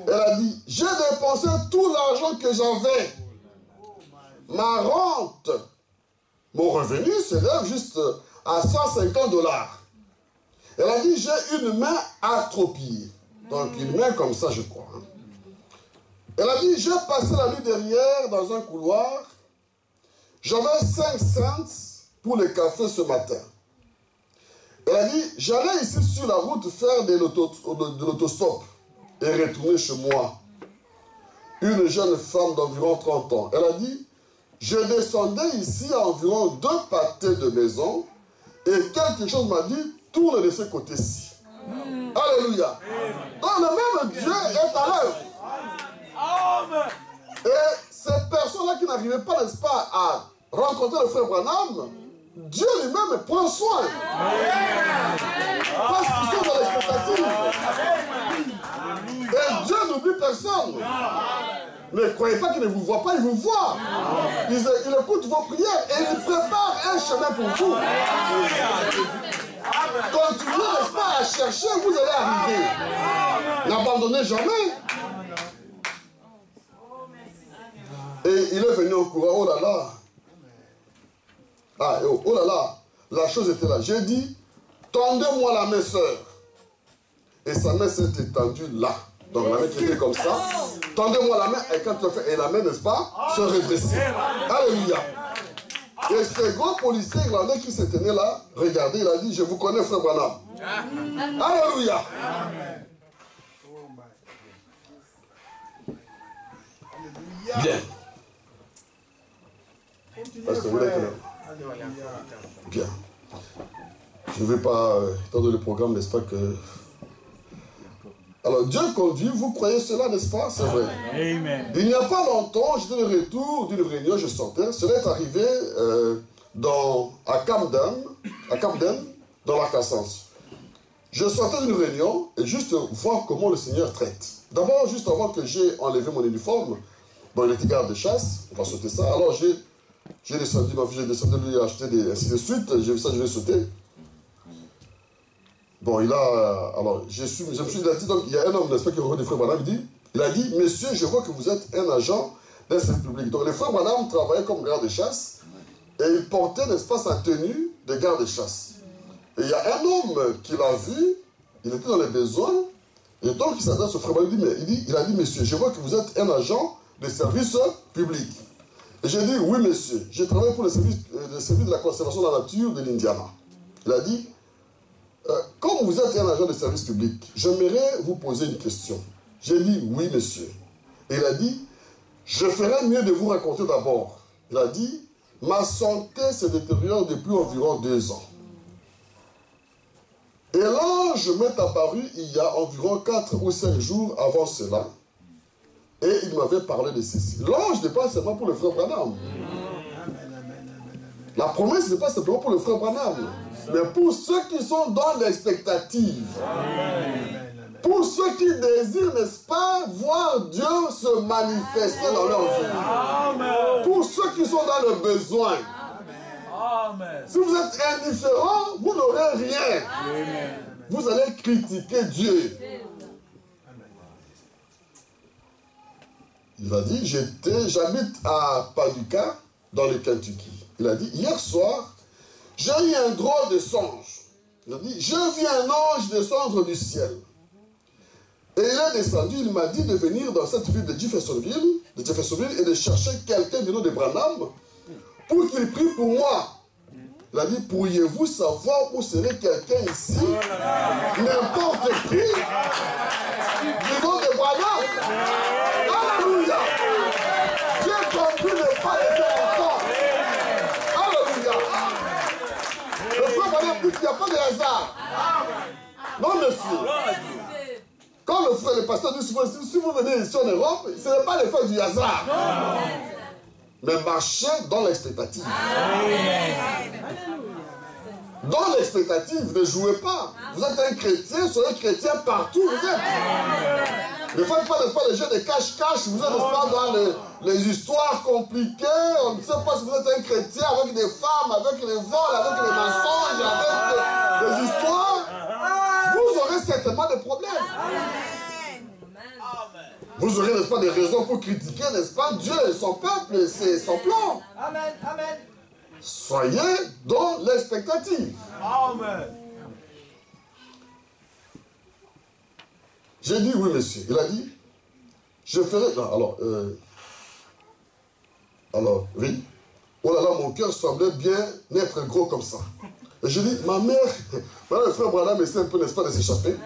Elle a dit, j'ai dépensé tout l'argent que j'avais. Ma rente, mon revenu s'élève juste à $150. Elle a dit, j'ai une main atrophiée. Donc une main comme ça, je crois. Elle a dit, j'ai passé la nuit derrière dans un couloir. J'avais 5 cents pour le café ce matin. Elle a dit, j'allais ici sur la route faire de l'autostop et retourner chez moi. Une jeune femme d'environ 30 ans. Elle a dit, je descendais ici à environ 2 pâtés de maison et quelque chose m'a dit, tourne de ce côté-ci. Alléluia. Donc le même Dieu est à l'œuvre. Et ces personnes-là qui n'arrivaient pas, n'est-ce pas, à rencontrer le frère Branham, Dieu lui-même prend soin. Parce qu'ils sont dans l'expectative. Et Dieu n'oublie personne. Ne croyez pas qu'il ne vous voit pas, il vous voit. Il écoute vos prières et il prépare un chemin pour vous. Continuez, n'est-ce pas, à chercher, vous allez arriver. N'abandonnez jamais. Et il est venu au courant, oh là là. Ah, oh là là, la chose était là. J'ai dit, tendez-moi la main, sœur. Et sa main s'est étendue là. Donc la main qui était comme ça. Tendez-moi la main, et quand tu fais, et la main, n'est-ce pas, se redresser. Alléluia. Et ce gros policier irlandais qui se tenait là, regardez, il a dit, je vous connais, frère Branham. Alléluia. Bien. Parce que vous l'avez bien. Je ne vais pas étendre le programme, n'est-ce pas que... Alors, Dieu conduit, vous croyez cela, n'est-ce pas? C'est vrai. Amen. Il n'y a pas longtemps, j'étais de retour d'une réunion, je sortais. Cela est arrivé à Camden, dans l'Arkansas. Je sortais d'une réunion et juste voir comment le Seigneur traite. D'abord, juste avant que j'ai enlevé mon uniforme, bon, il était garde de chasse, on va sauter ça. Alors, j'ai descendu lui acheter ainsi de suite, j'ai vu ça, je vais sauter. Bon, il a, alors, je me suis dit, donc, il y a un homme, n'est-ce pas, qui reconnaît le frère Branham, il a dit, monsieur, je vois que vous êtes un agent d'un service public. Donc, le frère Branham travaillait comme garde de chasse, et il portait, n'est-ce pas, sa tenue de garde de chasse. Et il y a un homme qui l'a vu, il était dans les besoins, et donc il s'adresse au frère Branham, il a dit, monsieur, je vois que vous êtes un agent de service public. Et j'ai dit, oui monsieur, je travaille pour le service de la conservation de la nature de l'Indiana. Il a dit, comme vous êtes un agent de service public, j'aimerais vous poser une question. J'ai dit, oui monsieur. Et il a dit, je ferais mieux de vous raconter d'abord. Il a dit, ma santé se détériore depuis environ 2 ans. Et l'ange m'est apparu il y a environ 4 ou 5 jours avant cela. Et il m'avait parlé de ceci. L'ange n'est pas seulement pour le frère Branham. La promesse n'est pas simplement pour le frère Branham, mais pour ceux qui sont dans l'expectative. Pour ceux qui désirent, n'est-ce pas, voir Dieu se manifester dans leur vie. Pour ceux qui sont dans le besoin. Si vous êtes indifférent, vous n'aurez rien. Vous allez critiquer Dieu. Il a dit, j'habite à Paducah, dans le Kentucky. Il a dit, hier soir, j'ai eu un drôle de songe. Il a dit, j'ai vu un ange descendre du ciel. Et il est descendu, il m'a dit de venir dans cette ville de Jeffersonville et de chercher quelqu'un du nom de Branham pour qu'il prie pour moi. Il a dit, pourriez-vous savoir où serait quelqu'un ici, n'importe qui, du nom de Branham? Alléluia! J'ai compris ne pas laisser entendre. Alléluia! Le frère Branham dit qu'il n'y a pas de hasard. Non, monsieur. Quand le pasteur dit souvent, si vous venez ici en Europe, ce n'est pas l'effet du hasard. Mais marchez dans l'expectative. Dans l'expectative, ne jouez pas. Vous êtes un chrétien, soyez chrétien partout où vous êtes. Ne faites pas les jeux de cache-cache, vous êtes pas dans les histoires compliquées. On ne sait pas si vous êtes un chrétien avec des femmes, avec les vols, avec les mensonges, avec des histoires. Vous aurez certainement des problèmes. Vous aurez, n'est-ce pas, des raisons pour critiquer, n'est-ce pas, Dieu et son peuple, c'est son plan. Amen. Amen. Soyez dans l'expectative. Amen. J'ai dit oui, monsieur. Il a dit, je ferai... Alors, oui. Oh là là, mon cœur semblait bien être gros comme ça. Et je dis, ma mère... Voilà, le frère Branham essaie un peu, n'est-ce pas, de s'échapper.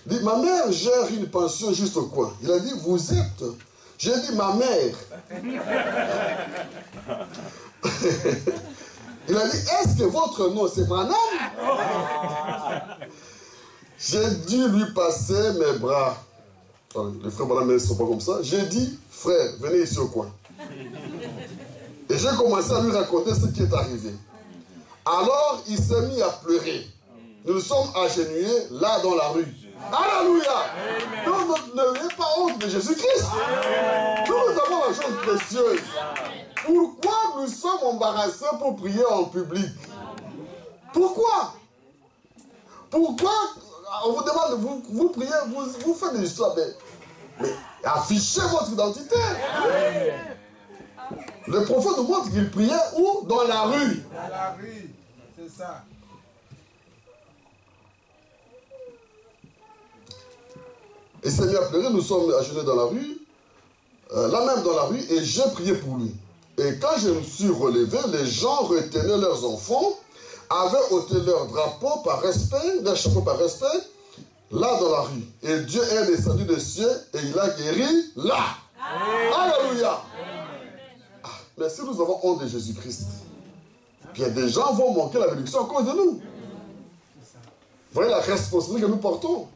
Il dit, ma mère gère une pension juste au coin. Il a dit, vous êtes... J'ai dit, ma mère. Il a dit, est-ce que votre nom c'est Branham? J'ai dû lui passer mes bras. Les frères Branham ne sont pas comme ça. J'ai dit, frère, venez ici au coin. Et j'ai commencé à lui raconter ce qui est arrivé. Alors, il s'est mis à pleurer. Nous nous sommes agenouillés là dans la rue. Alléluia! Donc, n'ayez pas honte de Jésus-Christ. Nous avons la chose précieuse. Pourquoi nous sommes embarrassés pour prier en public? Pourquoi? Pourquoi on vous demande, vous priez, vous faites des histoires, mais affichez votre identité. Le prophète nous montre qu'il priait où? Dans la rue. Dans la rue, c'est ça. Et s'est mis à pleurer, nous sommes agenouillés dans la rue, là même dans la rue, et j'ai prié pour lui. Et quand je me suis relevé, les gens retenaient leurs enfants, avaient ôté leur drapeau par respect, leur chapeau par respect, là dans la rue. Et Dieu est descendu des cieux et il a guéri là. Alléluia. Ah, mais si nous avons honte de Jésus-Christ, bien des gens vont manquer la bénédiction à cause de nous. Vous voyez la responsabilité que nous portons.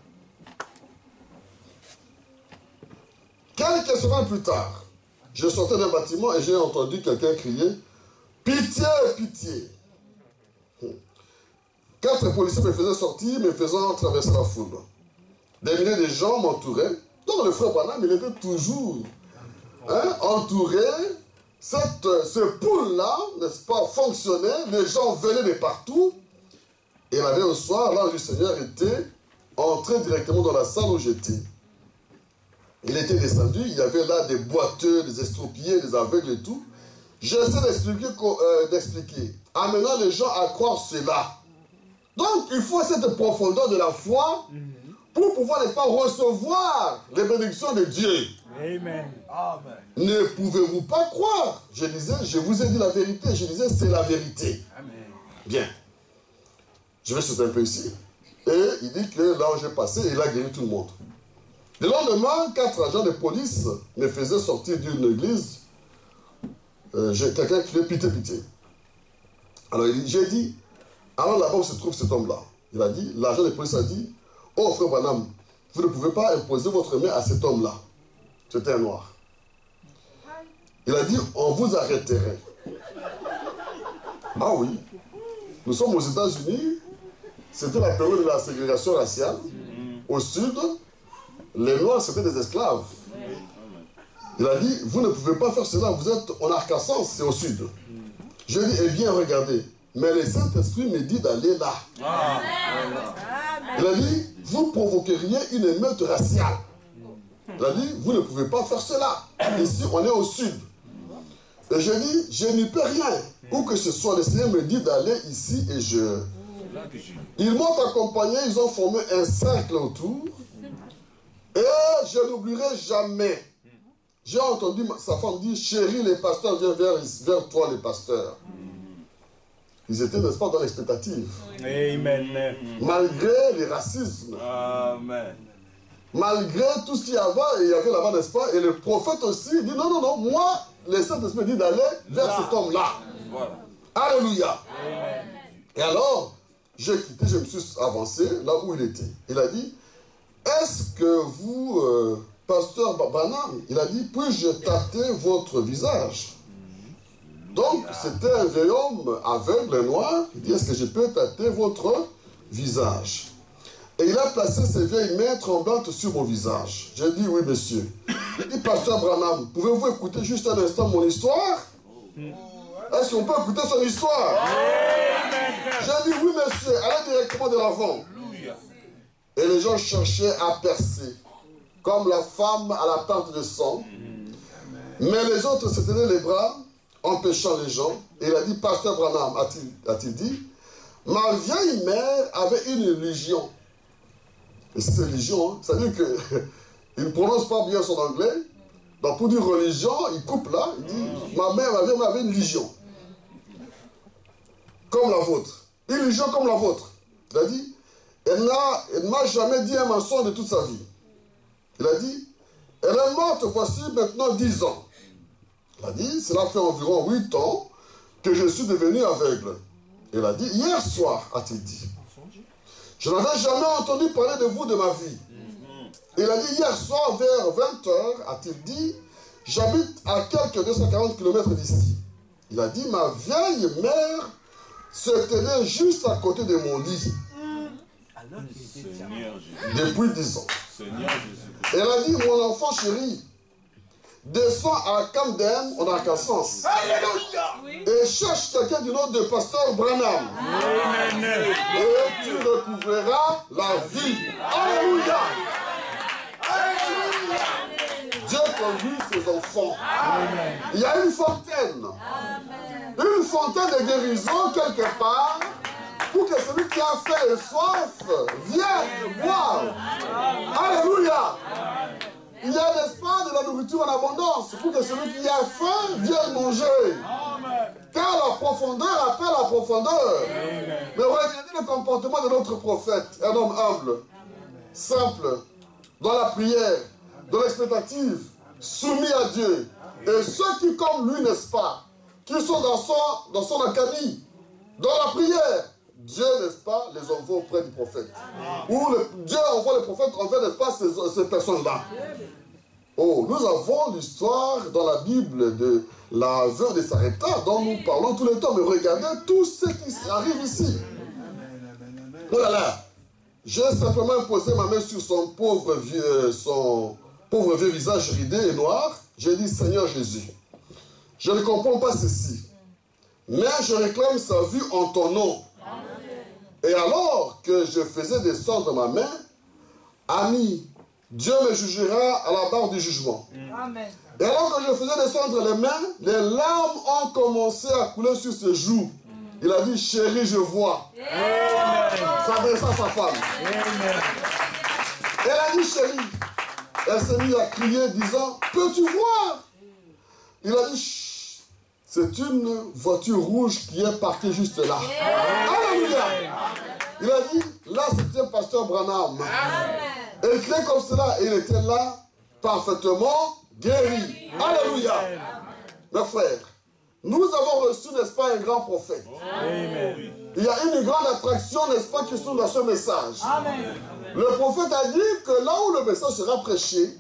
Quelques semaines plus tard, je sortais d'un bâtiment et j'ai entendu quelqu'un crier « Pitié, pitié !» 4 policiers me faisaient sortir, me faisant traverser la foule. Des milliers de gens m'entouraient. Donc le frère Branham, il était toujours entouré. Ce pool-là, n'est-ce pas, fonctionnait. Les gens venaient de partout. Et la veille au soir, l'ange du Seigneur était entré directement dans la salle où j'étais. Il était descendu, il y avait là des boiteux, des estropiés, des aveugles et tout. J'essaie d'expliquer, amenant les gens à croire cela. Donc, il faut cette profondeur de la foi pour pouvoir, n'est-ce pas, recevoir les bénédictions de Dieu. Amen. Amen. Ne pouvez-vous pas croire? Je disais, je vous ai dit la vérité. Je disais, c'est la vérité. Amen. Bien. Je vais sauter un peu ici. Et il dit que là où j'ai passé, il a guéri tout le monde. Le lendemain, 4 agents de police me faisaient sortir d'une église. Quelqu'un qui fait pitié. Alors j'ai dit, alors là-bas où se trouve cet homme-là, il a dit, l'agent de police a dit, oh frère Branham, vous ne pouvez pas imposer votre main à cet homme-là. C'était un noir. Il a dit, on vous arrêterait. Ah oui. Nous sommes aux États-Unis. C'était la période de la ségrégation raciale. Au sud, les noirs c'était des esclaves. Il a dit, vous ne pouvez pas faire cela, vous êtes en Arkansas, c'est au sud. Je lui ai dit, eh bien regardez, mais le Saint-Esprit me dit d'aller là. Il a dit, vous provoqueriez une émeute raciale. Il a dit, vous ne pouvez pas faire cela. Ici, on est au sud. Et je dis, je n'y peux rien. Où que ce soit, le Seigneur me dit d'aller ici et je... Ils m'ont accompagné, ils ont formé un cercle autour. Et je n'oublierai jamais. J'ai entendu sa femme dire, chérie, les pasteurs viennent vers toi, les pasteurs. Ils étaient, n'est-ce pas, dans l'expectative. Amen. Malgré les racismes. Amen. Malgré tout ce qu'il y avait là-bas, n'est-ce pas? Et le prophète aussi dit, non, non, non, moi, le Saint-Esprit dit d'aller vers cet homme-là. Voilà. Alléluia. Amen. Et alors, j'ai quitté, je me suis avancé là où il était. Il a dit, est-ce que vous, pasteur Branham, il a dit, puis-je tâter votre visage? Donc, c'était un vieil homme aveugle, noir. Il dit, est-ce que je peux tâter votre visage? Et il a placé ses vieilles mains tremblantes sur mon visage. J'ai dit, oui, monsieur. Il dit, pasteur Branham, pouvez-vous écouter juste un instant mon histoire? Est-ce qu'on peut écouter son histoire? J'ai dit, oui, monsieur, allez directement de l'avant. Et les gens cherchaient à percer, comme la femme à la perte de sang. Mais les autres se tenaient les bras, empêchant les gens. Et il a dit, pasteur Branham, a-t-il dit, ma vieille mère avait une religion. Et c'est religion, hein, ça veut dire qu'il ne prononce pas bien son anglais. Donc pour dire religion, il coupe là, il dit, ma mère avait une religion. Comme la vôtre. Une religion comme la vôtre. Il a dit, elle ne m'a jamais dit un mensonge de toute sa vie. Il a dit, elle est morte voici maintenant 10 ans. Il a dit, cela fait environ 8 ans que je suis devenu aveugle. Il a dit, hier soir, a-t-il dit, je n'avais jamais entendu parler de vous de ma vie. Il a dit, hier soir, vers 20h, a-t-il dit, j'habite à quelques 240 km d'ici. Il a dit, ma vieille mère se tenait juste à côté de mon lit. Depuis 10 ans. Elle a dit, mon enfant chéri, descends à Camden, en Arkansas. Alléluia. Et cherche quelqu'un du nom de pasteur Branham. Amen. Et tu découvriras la vie. Alléluia. Dieu conduit ses enfants. Amen. Il y a une fontaine. Amen. Une fontaine de guérison quelque part pour que celui qui a faim et soif vienne boire. Alléluia. Il y a, n'est-ce pas, de la nourriture en abondance pour que celui qui a faim vienne manger. Amen. Car la profondeur appelle la profondeur. Amen. Mais regardez le comportement de notre prophète, un homme humble, simple, dans la prière, dans l'expectative, soumis à Dieu. Et ceux qui, comme lui, n'est-ce pas, qui sont dans son académie, dans la prière, Dieu, n'est-ce pas, les envoie auprès du prophète. Ou Dieu envoie les prophètes envers, n'est-ce pas, ces personnes-là. Oh, nous avons l'histoire dans la Bible de la veuve de Sarepta dont nous parlons tout le temps. Mais regardez tout ce qui arrive ici. Oh là là. J'ai simplement posé ma main sur son pauvre vieux visage ridé et noir. J'ai dit, Seigneur Jésus, je ne comprends pas ceci, mais je réclame sa vue en ton nom. Et alors que je faisais descendre ma main, ami, Dieu me jugera à la barre du jugement. Amen. Et alors que je faisais descendre les mains, les larmes ont commencé à couler sur ses joues. Il a dit, chérie, je vois. Amen. s'adressant à sa femme. Elle a dit, chérie, elle s'est mise à crier, disant, peux-tu voir? Il a dit, c'est une voiture rouge qui est parquée juste là. Alléluia. Il a dit, là c'était pasteur Branham. Elle criait comme cela et il était là, parfaitement guéri. Alléluia. Mes frères, nous avons reçu, n'est-ce pas, un grand prophète. Amen. Il y a une grande attraction, n'est-ce pas, qui se trouve dans ce message. Amen. Le prophète a dit que là où le message sera prêché,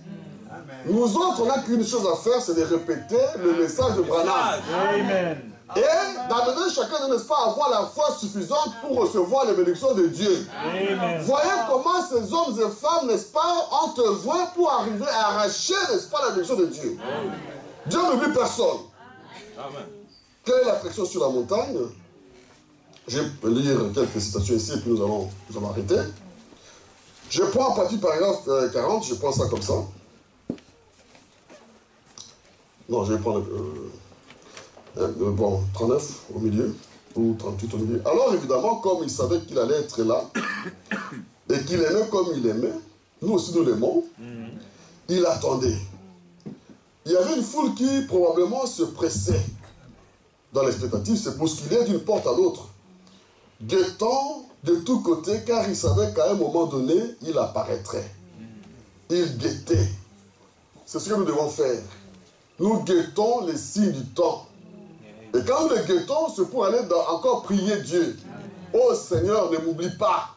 nous autres, on n'a qu'une chose à faire, c'est de répéter le message de Branham. Amen. Et d'amener chacun, n'est-ce pas, avoir la foi suffisante pour recevoir les bénédictions de Dieu. Amen. Voyez comment ces hommes et femmes, n'est-ce pas, ont œuvré pour arriver à arracher, n'est-ce pas, la bénédiction de Dieu. Amen. Dieu n'oublie personne. Amen. Quelle est la pression sur la montagne? Je vais lire quelques citations ici et puis nous allons arrêter. Je prends à partir du paragraphe 40, je prends ça comme ça. Non, je vais prendre bon, 39 au milieu, ou 38 au milieu. Alors évidemment, comme il savait qu'il allait être là, et qu'il aimait comme il aimait, nous aussi nous l'aimons, il attendait. Il y avait une foule qui probablement se pressait dans l'expectative, se bousculait d'une porte à l'autre, guettant de tous côtés, car il savait qu'à un moment donné, il apparaîtrait. Il guettait. C'est ce que nous devons faire. Nous guettons les signes du temps. Et quand nous les guettons, c'est pour aller encore prier Dieu. Oh Seigneur, ne m'oublie pas.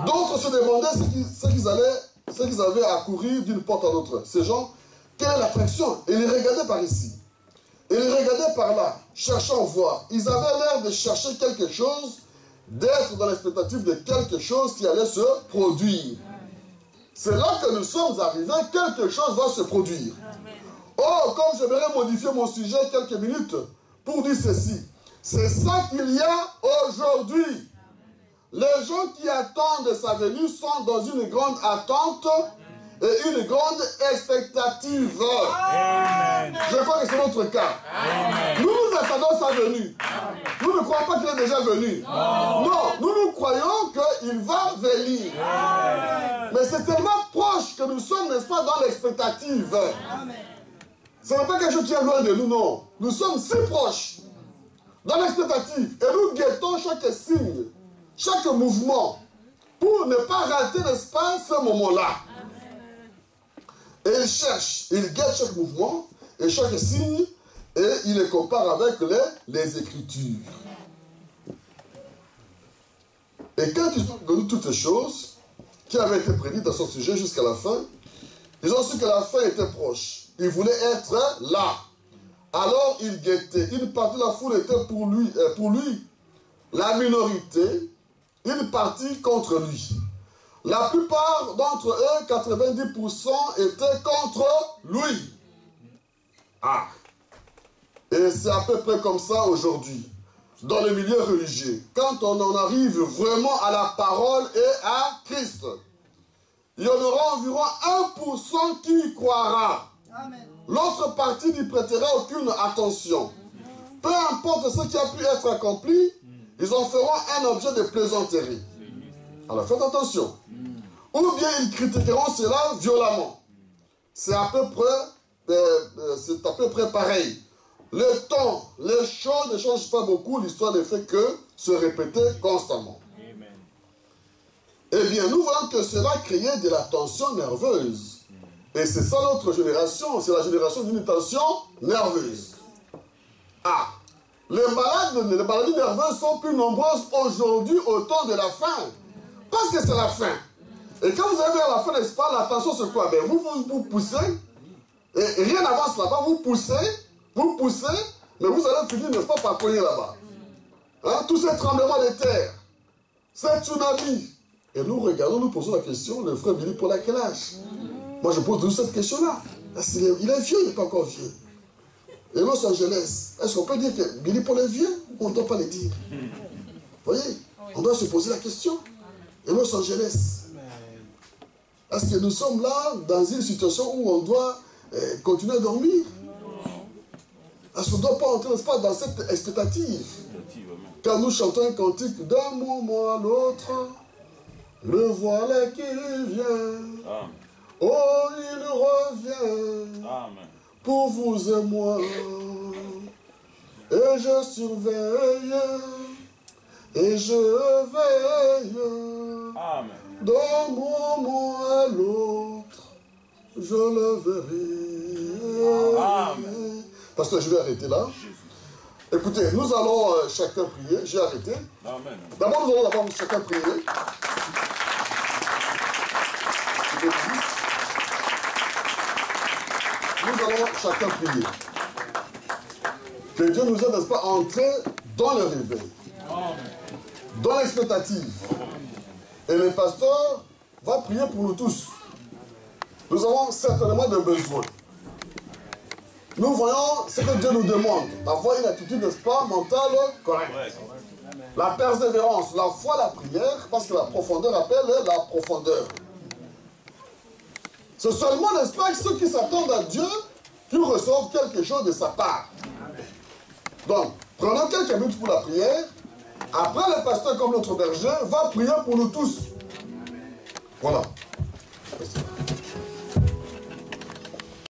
D'autres se demandaient ce qu'ils avaient à courir d'une porte à l'autre. Ces gens, quelle est l'attraction? Et ils regardaient par ici. Et ils regardaient par là, cherchant à voir. Ils avaient l'air de chercher quelque chose, d'être dans l'expectative de quelque chose qui allait se produire. C'est là que nous sommes arrivés, quelque chose va se produire. Oh, comme j'aimerais modifier mon sujet quelques minutes pour dire ceci. C'est ça qu'il y a aujourd'hui. Les gens qui attendent sa venue sont dans une grande attente et une grande expectative. Amen. Je crois que c'est notre cas. Amen. Nous attendons sa venue. Amen. Nous ne croyons pas qu'il est déjà venu. Non, nous croyons qu'il va venir. Amen. Mais c'est tellement proche que nous sommes, n'est-ce pas, dans l'expectative. Ce n'est pas quelque chose qui est loin de nous, non. Nous sommes si proches dans l'expectative et nous guettons chaque signe, chaque mouvement pour ne pas rater, n'est-ce pas, ce moment-là. Et il cherche, il guette chaque mouvement et chaque signe et il les compare avec les Écritures. Et quand ils ont connu toutes ces choses qui avaient été prédites dans son sujet jusqu'à la fin, ils ont su que la fin était proche. Ils voulaient être là. Alors il guettait. Une partie de la foule était pour lui la minorité, une partie contre lui. La plupart d'entre eux, 90%, étaient contre lui. Ah. Et c'est à peu près comme ça aujourd'hui, dans le milieu religieux. Quand on en arrive vraiment à la parole et à Christ, il y en aura environ 1% qui y croira. L'autre partie n'y prêtera aucune attention. Peu importe ce qui a pu être accompli, ils en feront un objet de plaisanterie. Alors faites attention. Ou bien ils critiqueront cela violemment. C'est à peu près pareil. Le temps, les choses ne changent pas beaucoup. L'histoire ne fait que se répéter constamment. Eh bien, nous voyons que cela créait de la tension nerveuse. Et c'est ça notre génération. C'est la génération d'une tension nerveuse. Ah, les maladies nerveuses sont plus nombreuses aujourd'hui au temps de la fin. Parce que c'est la fin. Et quand vous arrivez à la fin, n'est-ce pas, la tension c'est quoi? Ben, vous poussez, et rien n'avance là-bas, vous poussez, mais vous allez finir, n'est-ce pas, par cogner là-bas. Hein? Tous ces tremblements de terre, ces tsunamis. Et nous regardons, nous posons la question, le frère Billy Paul a quel âge? Moi je pose toujours cette question-là. Il est vieux, il n'est pas encore vieux. Et Los Angeles, est-ce qu'on peut dire que Billy Paul est vieux ou on ne doit pas le dire? Vous voyez, on doit se poser la question. Et Los Angeles, est-ce que nous sommes là dans une situation où on doit continuer à dormir? Parce qu'on ne doit pas entrer, n'est-ce pas, dans cette expectative. Car nous chantons un cantique d'un moment à l'autre. Le voilà qui vient. Amen. Oh, il revient. Amen. Pour vous et moi. Et je surveille. Et je veille. Amen. D'un moment à l'autre. Je le verrai. Amen. Pasteur, je vais arrêter là. Écoutez, nous allons chacun prier. J'ai arrêté. Amen. D'abord, nous allons d'abord chacun prier. Nous allons chacun prier. Que Dieu nous aide, n'est-ce pas, à entrer dans le réveil. Dans l'expectative. Et le pasteur va prier pour nous tous. Nous avons certainement des besoins. Nous voyons ce que Dieu nous demande. Avoir une attitude, n'est-ce pas, mentale correcte. La persévérance, la foi, la prière, parce que la profondeur appelle la profondeur. C'est seulement, n'est-ce pas, ceux qui s'attendent à Dieu qui reçoivent quelque chose de sa part. Donc, prenons quelques minutes pour la prière. Après, le pasteur, comme notre berger, va prier pour nous tous. Voilà. Merci.